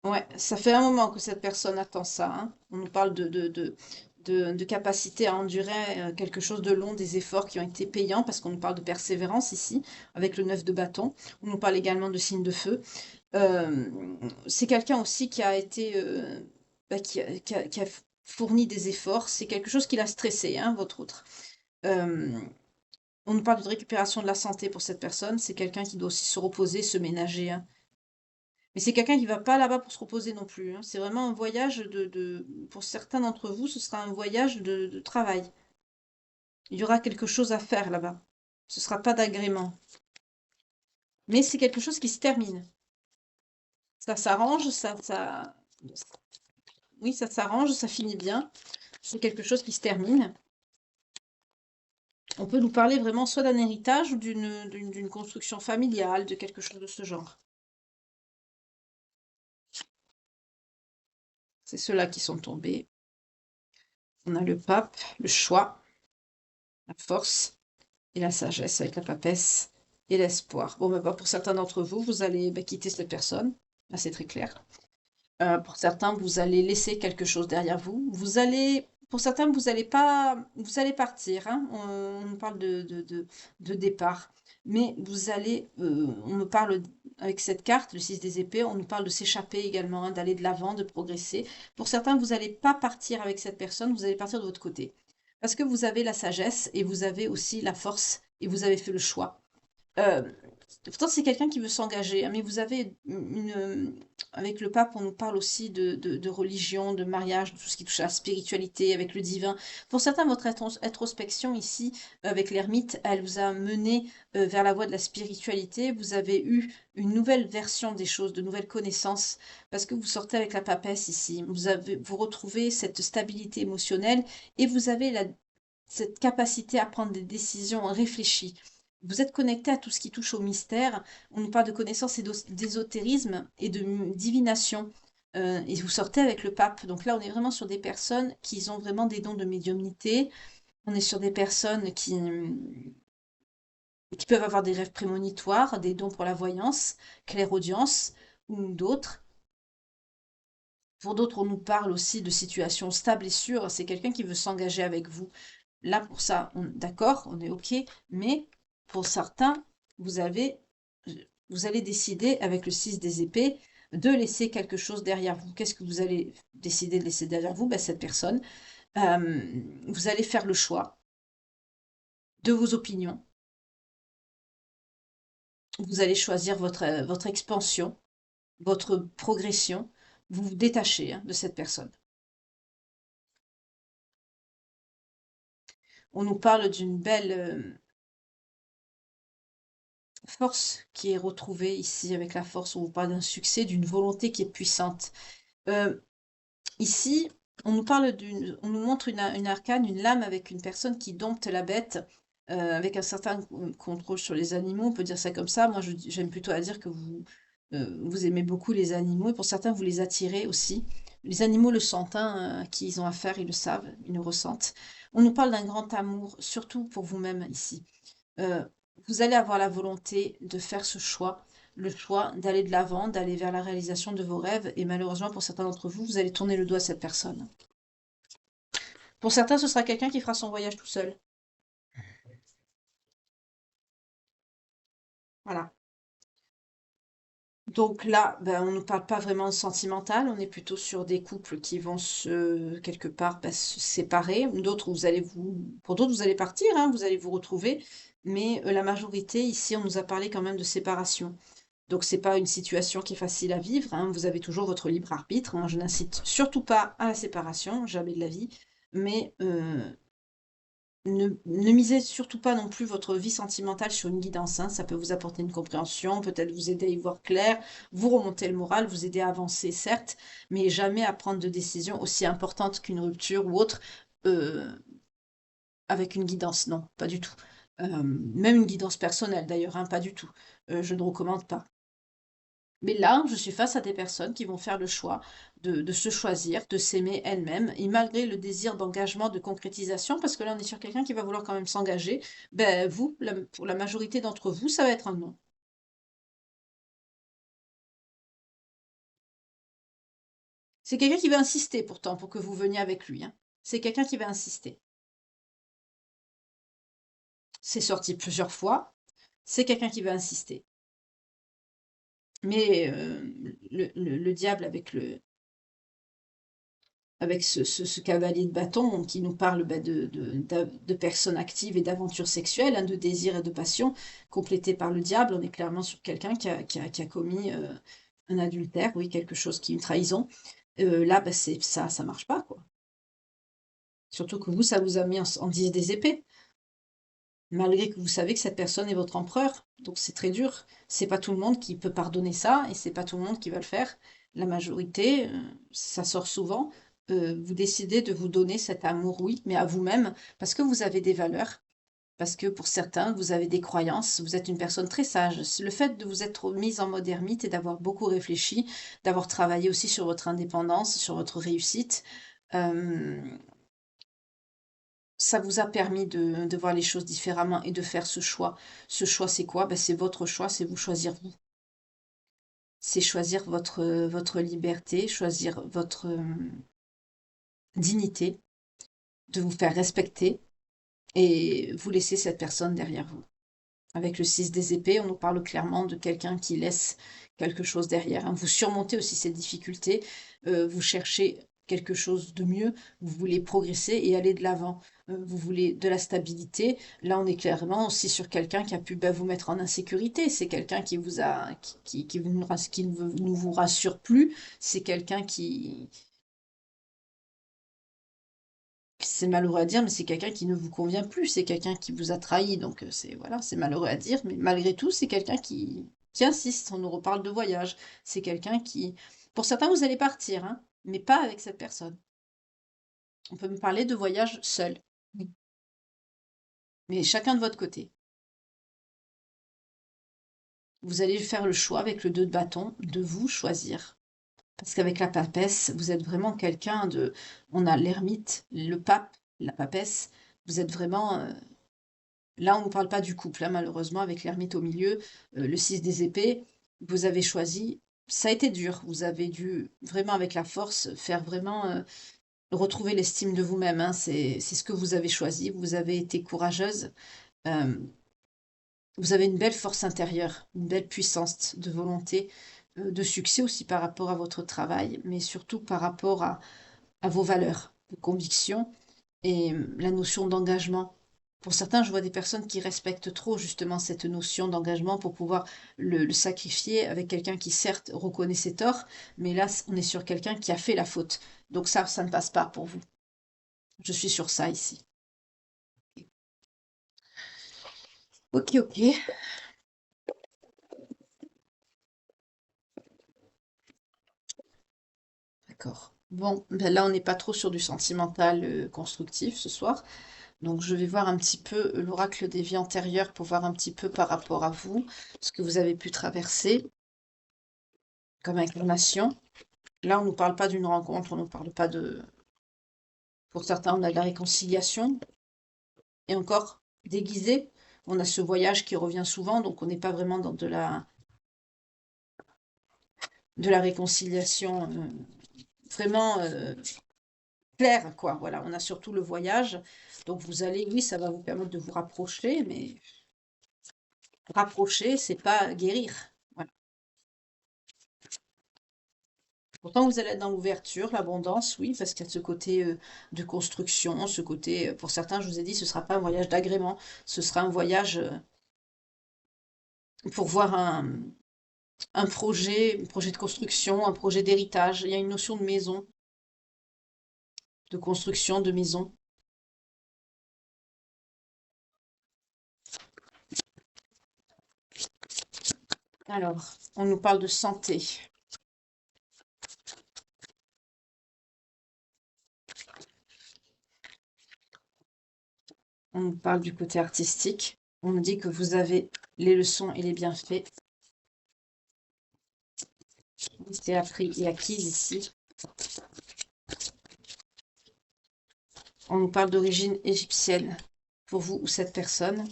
B: Ouais, ça fait un moment que cette personne attend ça, hein. On nous parle de capacité à endurer quelque chose de long, des efforts qui ont été payants, parce qu'on nous parle de persévérance ici, avec le 9 de bâton. On nous parle également de signe de feu. Euh, c'est quelqu'un aussi qui a été, bah, qui a fourni des efforts. C'est quelque chose qui l'a stressé, hein, votre autre. Euh, on nous parle de récupération de la santé pour cette personne. C'est quelqu'un qui doit aussi se reposer, se ménager, hein. Mais c'est quelqu'un qui va pas là-bas pour se reposer non plus, hein. C'est vraiment un voyage pour certains d'entre vous, ce sera un voyage de travail. Il y aura quelque chose à faire là-bas. Ce sera pas d'agrément. Mais c'est quelque chose qui se termine. Ça s'arrange, oui, ça s'arrange, ça finit bien. C'est quelque chose qui se termine. On peut nous parler vraiment soit d'un héritage ou d'une construction familiale, de quelque chose de ce genre. C'est ceux-là qui sont tombés. On a le pape, le choix, la force et la sagesse avec la papesse et l'espoir. Bon, bah, pour certains d'entre vous, vous allez quitter cette personne. Là, c'est très clair. Pour certains, vous allez laisser quelque chose derrière vous. Pour certains, vous allez pas, vous allez partir, hein. On nous parle de départ. Mais vous allez, on nous parle avec cette carte, le 6 des épées, on nous parle de s'échapper également, hein, d'aller de l'avant, de progresser. Pour certains, vous n'allez pas partir avec cette personne, vous allez partir de votre côté. Parce que vous avez la sagesse et vous avez aussi la force et vous avez fait le choix. Euh, Pourtant, c'est quelqu'un qui veut s'engager, hein, mais vous avez avec le pape, on nous parle aussi de religion, de mariage, de tout ce qui touche à la spiritualité, avec le divin. Pour certains, votre introspection ici, avec l'ermite, elle vous a mené vers la voie de la spiritualité. Vous avez eu une nouvelle version des choses, de nouvelles connaissances, parce que vous sortez avec la papesse ici. Vous retrouvez cette stabilité émotionnelle et vous avez cette capacité à prendre des décisions réfléchies. Vous êtes connecté à tout ce qui touche au mystère. On nous parle de connaissances et d'ésotérisme et de divination. Et vous sortez avec le pape. Donc là, on est vraiment sur des personnes qui ont vraiment des dons de médiumnité. On est sur des personnes qui peuvent avoir des rêves prémonitoires, des dons pour la voyance, clairaudience ou d'autres. Pour d'autres, on nous parle aussi de situations stables et sûres. C'est quelqu'un qui veut s'engager avec vous. Là, pour ça, d'accord, on est OK. Mais pour certains, vous allez décider, avec le 6 des épées, de laisser quelque chose derrière vous. Qu'est-ce que vous allez décider de laisser derrière vous? Ben, cette personne. Vous allez faire le choix de vos opinions. Vous allez choisir votre expansion, votre progression. Vous vous détachez, hein, de cette personne. On nous parle d'une belle force qui est retrouvée ici, avec la force, on vous parle d'un succès, d'une volonté qui est puissante. Ici, on nous montre une arcane, une lame avec une personne qui dompte la bête, avec un certain contrôle sur les animaux, on peut dire ça comme ça. Moi, j'aime plutôt à dire que vous aimez beaucoup les animaux, et pour certains, vous les attirez aussi. Les animaux le sentent, hein, à qui ils ont affaire, ils le savent, ils le ressentent. On nous parle d'un grand amour, surtout pour vous-même ici. Vous allez avoir la volonté de faire ce choix, le choix d'aller de l'avant, d'aller vers la réalisation de vos rêves, et malheureusement pour certains d'entre vous, vous allez tourner le dos à cette personne. Pour certains, ce sera quelqu'un qui fera son voyage tout seul. Voilà. Donc là, ben, on ne parle pas vraiment de sentimental, on est plutôt sur des couples qui vont quelque part, se séparer. Pour d'autres, vous allez partir, hein, vous allez vous retrouver, mais la majorité ici, on nous a parlé quand même de séparation. Donc c'est pas une situation qui est facile à vivre, hein. Vous avez toujours votre libre arbitre. Moi, je n'incite surtout pas à la séparation, jamais de la vie, mais ne misez surtout pas non plus votre vie sentimentale sur une guidance, hein. Ça peut vous apporter une compréhension, peut-être vous aider à y voir clair, vous remonter le moral, vous aider à avancer, certes, mais jamais à prendre de décisions aussi importantes qu'une rupture ou autre euh, avec une guidance. Non, pas du tout. Même une guidance personnelle d'ailleurs, hein, pas du tout. Je ne recommande pas. Mais là, je suis face à des personnes qui vont faire le choix de se choisir, de s'aimer elles-mêmes, et malgré le désir d'engagement, de concrétisation, parce que là, on est sur quelqu'un qui va vouloir quand même s'engager, ben vous, pour la majorité d'entre vous, ça va être un non. C'est quelqu'un qui va insister pourtant pour que vous veniez avec lui, hein. C'est quelqu'un qui va insister. C'est sorti plusieurs fois, c'est quelqu'un qui va insister. Mais le diable avec ce cavalier de bâton qui nous parle de personnes actives et d'aventures sexuelles, hein, de désir et de passion, complété par le diable. On est clairement sur quelqu'un qui a commis un adultère, oui, quelque chose qui est une trahison. Là, bah, ça marche pas, quoi. Surtout que vous, ça vous a mis en 10 des épées, malgré que vous savez que cette personne est votre empereur. Donc c'est très dur. C'est pas tout le monde qui peut pardonner ça, et c'est pas tout le monde qui va le faire. La majorité, ça sort souvent. Vous décidez de vous donner cet amour, oui, mais à vous-même, parce que vous avez des valeurs, parce que pour certains, vous avez des croyances, vous êtes une personne très sage. Le fait de vous être mise en mode ermite et d'avoir beaucoup réfléchi, d'avoir travaillé aussi sur votre indépendance, sur votre réussite, euh, ça vous a permis de voir les choses différemment et de faire ce choix. Ce choix, c'est quoi? Ben, c'est votre choix, c'est vous choisir vous. C'est choisir votre liberté, choisir votre dignité, de vous faire respecter et vous laisser cette personne derrière vous. Avec le 6 des épées, on nous parle clairement de quelqu'un qui laisse quelque chose derrière, hein. Vous surmontez aussi ces difficultés, vous cherchez quelque chose de mieux, vous voulez progresser et aller de l'avant. vous voulez de la stabilité. Là, on est clairement aussi sur quelqu'un qui a pu vous mettre en insécurité. C'est quelqu'un qui vous a, qui ne vous rassure plus. C'est quelqu'un c'est malheureux à dire, mais c'est quelqu'un qui ne vous convient plus. C'est quelqu'un qui vous a trahi. Donc, c'est voilà, c'est malheureux à dire, mais malgré tout, c'est quelqu'un qui insiste. On nous reparle de voyage. C'est quelqu'un qui, pour certains, vous allez partir, hein, mais pas avec cette personne. On peut me parler de voyage seul, oui, mais chacun de votre côté. Vous allez faire le choix avec le 2 de bâton de vous choisir. Parce qu'avec la papesse, vous êtes vraiment quelqu'un de... On a l'ermite, le pape, la papesse. Vous êtes vraiment... Là, on ne parle pas du couple, hein, malheureusement, avec l'ermite au milieu, le 6 des épées. Vous avez choisi... Ça a été dur. Vous avez dû, vraiment avec la force, faire vraiment... retrouver l'estime de vous-même, hein. C'est ce que vous avez choisi. Vous avez été courageuse. Euh, Vous avez une belle force intérieure, une belle puissance de volonté, de succès aussi par rapport à votre travail, mais surtout par rapport à vos valeurs, vos convictions et la notion d'engagement. Pour certains, je vois des personnes qui respectent trop justement cette notion d'engagement pour pouvoir le sacrifier avec quelqu'un qui certes reconnaît ses torts, mais là, on est sur quelqu'un qui a fait la faute. Donc ça ne passe pas pour vous. Je suis sur ça ici. Ok, ok. D'accord. Bon, ben là, on n'est pas trop sur du sentimental constructif ce soir. Donc, je vais voir un petit peu l'oracle des vies antérieures pour voir un petit peu par rapport à vous, ce que vous avez pu traverser comme incarnation. Là, on ne nous parle pas d'une rencontre, on ne nous parle pas de... Pour certains, on a de la réconciliation. Et encore, déguisé, on a ce voyage qui revient souvent, donc on n'est pas vraiment dans de la réconciliation vraiment claire, quoi. Voilà, on a surtout le voyage. Donc vous allez, oui, ça va vous permettre de vous rapprocher, mais rapprocher, c'est pas guérir. Voilà. Pourtant, vous allez être dans l'ouverture, l'abondance, oui, parce qu'il y a ce côté de construction, ce côté, pour certains, je vous ai dit, ce sera pas un voyage d'agrément, ce sera un voyage pour voir un projet de construction, un projet d'héritage. Il y a une notion de maison, de construction de maison. Alors, on nous parle de santé. On nous parle du côté artistique. On nous dit que vous avez les leçons et les bienfaits. C'est appris et acquis ici. On nous parle d'origine égyptienne pour vous ou cette personne.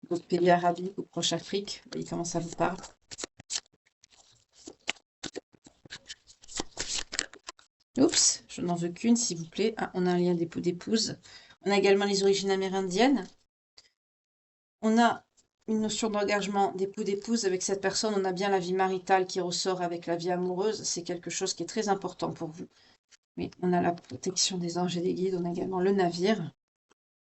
B: D'autres pays arabiques ou proche Afrique. Vous voyez comment ça vous parle. Oups, je n'en veux qu'une, s'il vous plaît. Ah, on a un lien d'époux-d'épouse. On a également les origines amérindiennes. On a une notion d'engagement d'époux-d'épouse avec cette personne. On a bien la vie maritale qui ressort avec la vie amoureuse. C'est quelque chose qui est très important pour vous. Oui, on a la protection des anges et des guides. On a également le navire.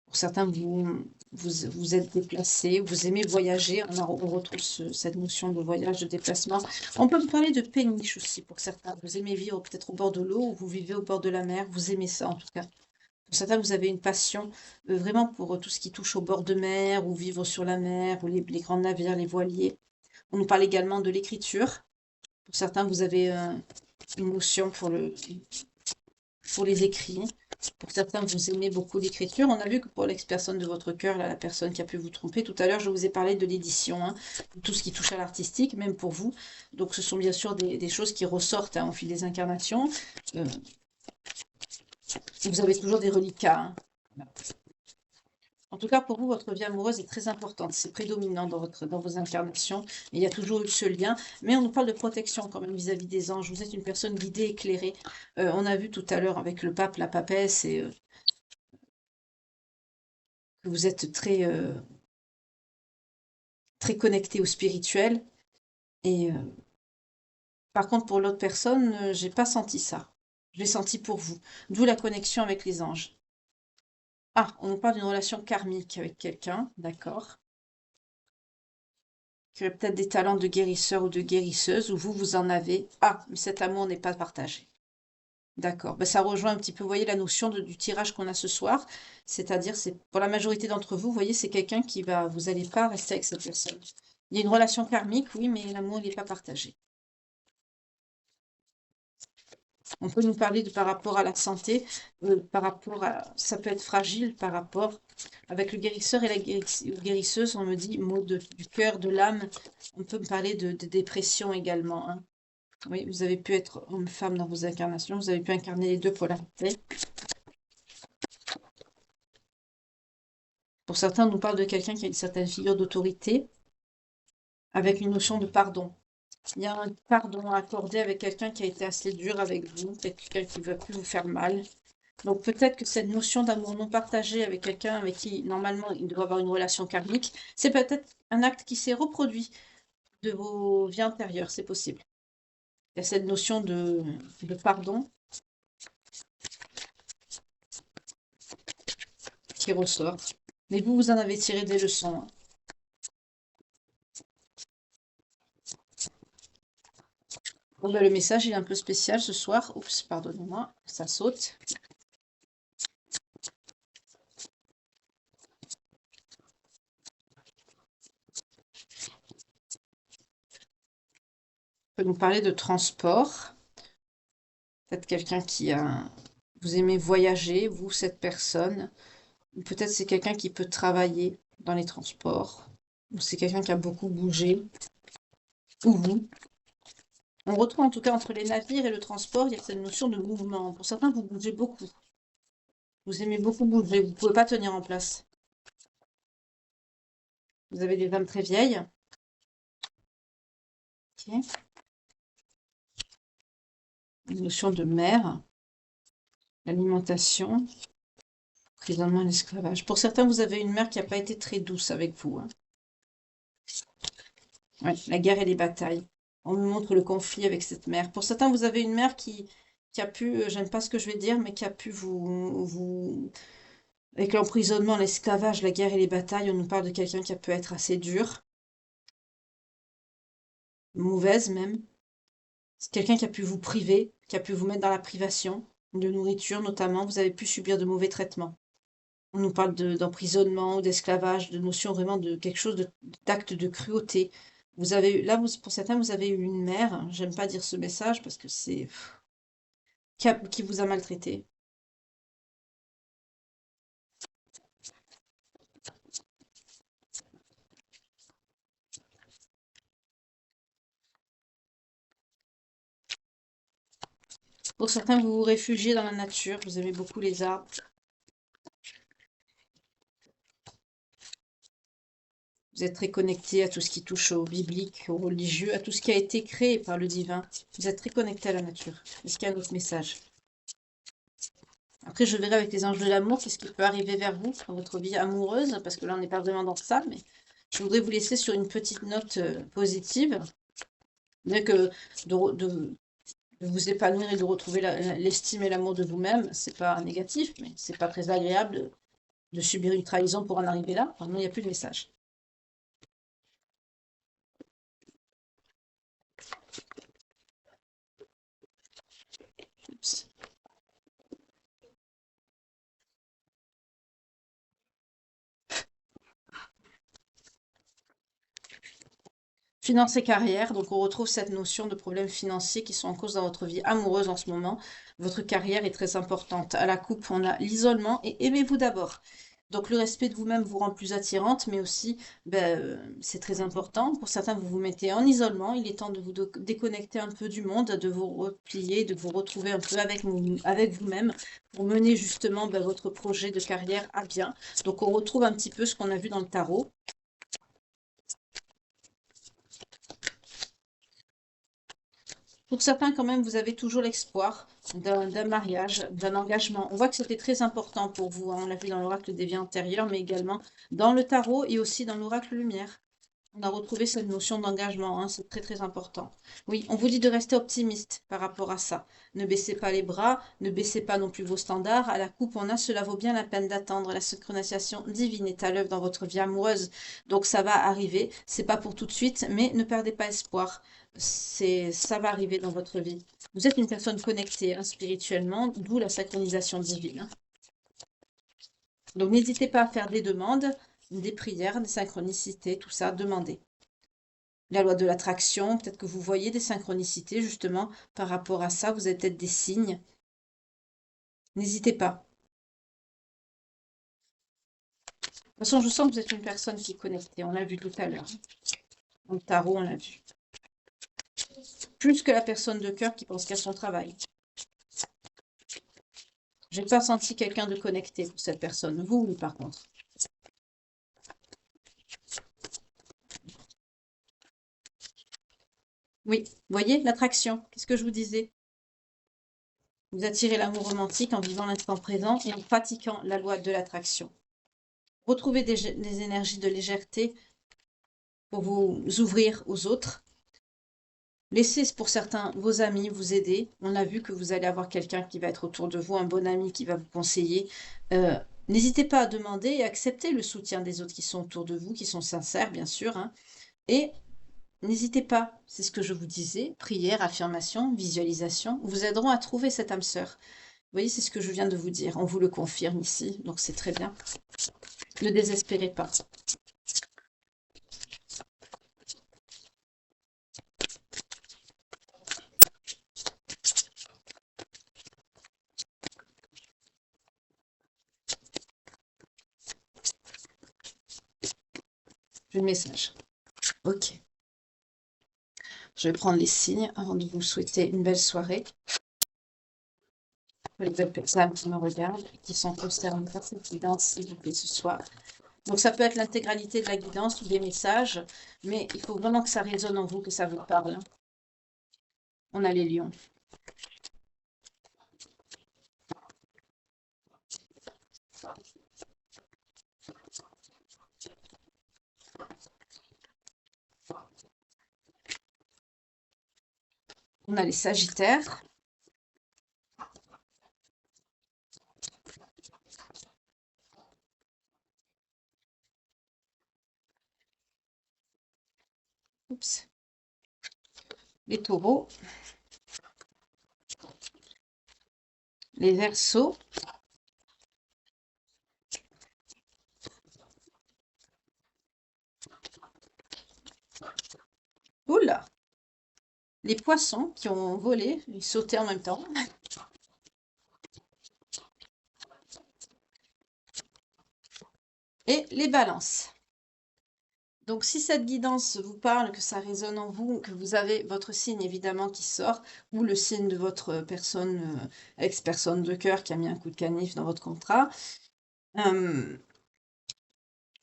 B: Pour certains, vous êtes déplacé, vous aimez voyager. On retrouve cette notion de voyage, de déplacement. On peut me parler de péniche aussi pour certains. Vous aimez vivre peut-être au bord de l'eau ou vous vivez au bord de la mer. Vous aimez ça en tout cas. Pour certains, vous avez une passion vraiment pour tout ce qui touche au bord de mer ou vivre sur la mer ou les grands navires, les voiliers. On nous parle également de l'écriture. Pour certains, vous avez une notion pour les écrits. Pour certains, vous aimez beaucoup l'écriture. On a vu que pour l'ex-personne de votre cœur, là, la personne qui a pu vous tromper, tout à l'heure, je vous ai parlé de l'édition, hein, tout ce qui touche à l'artistique, même pour vous. Donc, ce sont bien sûr des choses qui ressortent hein, au fil des incarnations. Vous avez toujours des reliquats. Hein. Voilà. En tout cas, pour vous, votre vie amoureuse est très importante. C'est prédominant dans vos incarnations. Il y a toujours eu ce lien. Mais on nous parle de protection quand même vis-à-vis des anges. Vous êtes une personne guidée, éclairée. On a vu tout à l'heure avec le pape, la papesse, et que vous êtes très connecté au spirituel. Et par contre, pour l'autre personne, j'ai pas senti ça. Je l'ai senti pour vous. D'où la connexion avec les anges. Ah, on nous parle d'une relation karmique avec quelqu'un, d'accord. Qui aurait peut-être des talents de guérisseur ou de guérisseuse, ou vous, vous en avez. Ah, mais cet amour n'est pas partagé. D'accord. Ben, ça rejoint un petit peu, vous voyez, la notion du tirage qu'on a ce soir. C'est-à-dire, c'est pour la majorité d'entre vous, vous voyez, c'est quelqu'un qui va, vous n'allez pas rester avec cette personne. Il y a une relation karmique, oui, mais l'amour, il n'est pas partagé. On peut nous parler de par rapport à la santé, par rapport à, ça peut être fragile par rapport, avec le guérisseur et la guérisseuse, on me dit, mot du cœur, de l'âme, on peut me parler de dépression également, hein. Oui, vous avez pu être homme-femme dans vos incarnations, vous avez pu incarner les deux polarités. Pour certains, on nous parle de quelqu'un qui a une certaine figure d'autorité, avec une notion de pardon. Il y a un pardon à accorder avec quelqu'un qui a été assez dur avec vous, quelqu'un qui ne va plus vous faire mal. Donc peut-être que cette notion d'amour non partagé avec quelqu'un avec qui normalement il doit avoir une relation karmique, c'est peut-être un acte qui s'est reproduit de vos vies antérieures, c'est possible. Il y a cette notion de pardon qui ressort. Mais vous, vous en avez tiré des leçons, hein. Bon, ben, le message il est un peu spécial ce soir. Oups, pardonnez-moi, ça saute. On peut nous parler de transport. Peut-être quelqu'un qui a... Vous aimez voyager, vous, cette personne. Ou peut-être c'est quelqu'un qui peut travailler dans les transports. Ou c'est quelqu'un qui a beaucoup bougé. Ou vous. On retrouve en tout cas entre les navires et le transport, il y a cette notion de mouvement. Pour certains, vous bougez beaucoup. Vous aimez beaucoup bouger. Vous ne pouvez pas tenir en place. Vous avez des âmes très vieilles. Ok. Une notion de mer. L'alimentation. Emprisonnement et l'esclavage. Pour certains, vous avez une mère qui n'a pas été très douce avec vous, hein. Ouais, la guerre et les batailles. On nous montre le conflit avec cette mère. Pour certains, vous avez une mère qui a pu, j'aime pas ce que je vais dire, mais qui a pu avec l'emprisonnement, l'esclavage, la guerre et les batailles, on nous parle de quelqu'un qui a pu être assez dur, mauvaise même. C'est quelqu'un qui a pu vous priver, qui a pu vous mettre dans la privation, de nourriture notamment. Vous avez pu subir de mauvais traitements. On nous parle d'emprisonnement, d'esclavage, de notion vraiment de quelque chose d'acte de cruauté. Vous avez là, pour certains, vous avez eu une mère, j'aime pas dire ce message parce que c'est qui vous a maltraité. Pour certains, vous vous réfugiez dans la nature, vous aimez beaucoup les arbres. Vous êtes très connecté à tout ce qui touche au biblique, au religieux, à tout ce qui a été créé par le divin. Vous êtes très connecté à la nature. Est-ce qu'il y a un autre message? Après, je verrai avec les anges de l'amour qu'est-ce qui peut arriver vers vous dans votre vie amoureuse, parce que là, on n'est pas vraiment dans ça, mais je voudrais vous laisser sur une petite note positive. Bien que de vous épanouir et de retrouver l'estime et l'amour de vous-même, c'est pas négatif, mais c'est pas très agréable de subir une trahison pour en arriver là. Enfin, non, il n'y a plus de message. Oups. Finance et carrière, donc on retrouve cette notion de problèmes financiers qui sont en cause dans votre vie amoureuse en ce moment. Votre carrière est très importante. À la coupe, on a l'isolement et aimez-vous d'abord. Donc le respect de vous-même vous rend plus attirante, mais aussi, c'est très important. Pour certains, vous vous mettez en isolement. Il est temps de vous déconnecter un peu du monde, de vous replier, de vous retrouver un peu avec vous-même pour mener justement votre projet de carrière à bien. Donc on retrouve un petit peu ce qu'on a vu dans le tarot. Pour certains, quand même, vous avez toujours l'espoir d'un mariage, d'un engagement. On voit que c'était très important pour vous, hein. On l'a vu dans l'oracle des vies antérieures, mais également dans le tarot et aussi dans l'oracle lumière. On a retrouvé cette notion d'engagement, hein, c'est très très important. Oui, on vous dit de rester optimiste par rapport à ça. Ne baissez pas les bras, ne baissez pas non plus vos standards. À la coupe, on a, cela vaut bien la peine d'attendre. La synchronisation divine est à l'œuvre dans votre vie amoureuse. Donc ça va arriver. C'est pas pour tout de suite, mais ne perdez pas espoir. Ça va arriver dans votre vie. Vous êtes une personne connectée, hein, spirituellement, d'où la synchronisation divine, hein. Donc n'hésitez pas à faire des demandes, des prières, des synchronicités, tout ça, demandez. La loi de l'attraction, peut-être que vous voyez des synchronicités justement par rapport à ça, vous avez peut-être des signes. N'hésitez pas. De toute façon, je sens que vous êtes une personne qui est connectée, on l'a vu tout à l'heure. Dans le tarot, on l'a vu. Plus que la personne de cœur qui pense qu'à son travail. J'ai pas senti quelqu'un de connecté pour cette personne. Vous, oui, par contre. Oui, voyez, l'attraction. Qu'est-ce que je vous disais? Vous attirez l'amour romantique en vivant l'instant présent et en pratiquant la loi de l'attraction. Retrouvez des énergies de légèreté pour vous ouvrir aux autres. Laissez pour certains vos amis vous aider. On a vu que vous allez avoir quelqu'un qui va être autour de vous, un bon ami qui va vous conseiller. N'hésitez pas à demander et accepter le soutien des autres qui sont autour de vous, qui sont sincères, bien sûr, hein. Et n'hésitez pas, c'est ce que je vous disais, prière, affirmation, visualisation, vous aideront à trouver cette âme sœur. Vous voyez, c'est ce que je viens de vous dire. On vous le confirme ici, donc c'est très bien. Ne désespérez pas. J'ai le message. Ok. Je vais prendre les signes avant de vous souhaiter une belle soirée. Pour les belles personnes qui me regardent et qui sont concernées par cette guidance, s'il vous plaît, ce soir. Donc ça peut être l'intégralité de la guidance ou des messages, mais il faut vraiment que ça résonne en vous, que ça vous parle. On a les lions. On a les sagittaires. Oups. Les taureaux. Les verseaux. Oula! Les poissons qui ont volé, ils sautaient en même temps. Et les balances. Donc, si cette guidance vous parle, que ça résonne en vous, que vous avez votre signe évidemment qui sort, ou le signe de votre personne, ex-personne de cœur qui a mis un coup de canif dans votre contrat,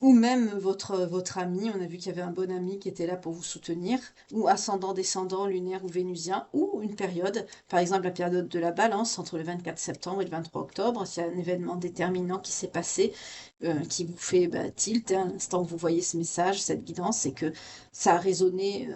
B: ou même votre ami, on a vu qu'il y avait un bon ami qui était là pour vous soutenir, ou ascendant, descendant, lunaire ou vénusien, ou une période, par exemple la période de la balance entre le 24 septembre et le 23 octobre, s'il y a un événement déterminant qui s'est passé, qui vous fait tilt, hein, à l'instant où vous voyez ce message, cette guidance, c'est que ça a résonné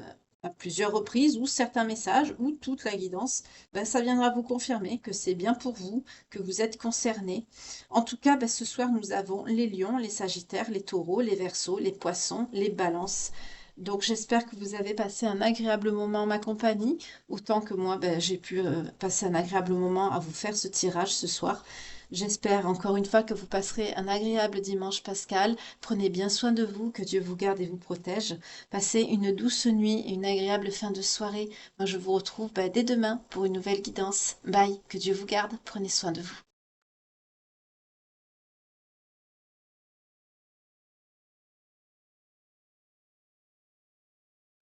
B: à plusieurs reprises, ou certains messages, ou toute la guidance, ça viendra vous confirmer que c'est bien pour vous, que vous êtes concerné. En tout cas, ce soir, nous avons les lions, les sagittaires, les taureaux, les verseaux, les poissons, les balances. Donc, j'espère que vous avez passé un agréable moment en ma compagnie, autant que moi, j'ai pu passer un agréable moment à vous faire ce tirage ce soir. J'espère encore une fois que vous passerez un agréable dimanche pascal. Prenez bien soin de vous, que Dieu vous garde et vous protège. Passez une douce nuit et une agréable fin de soirée. Moi, je vous retrouve dès demain pour une nouvelle guidance. Bye, que Dieu vous garde. Prenez soin de vous.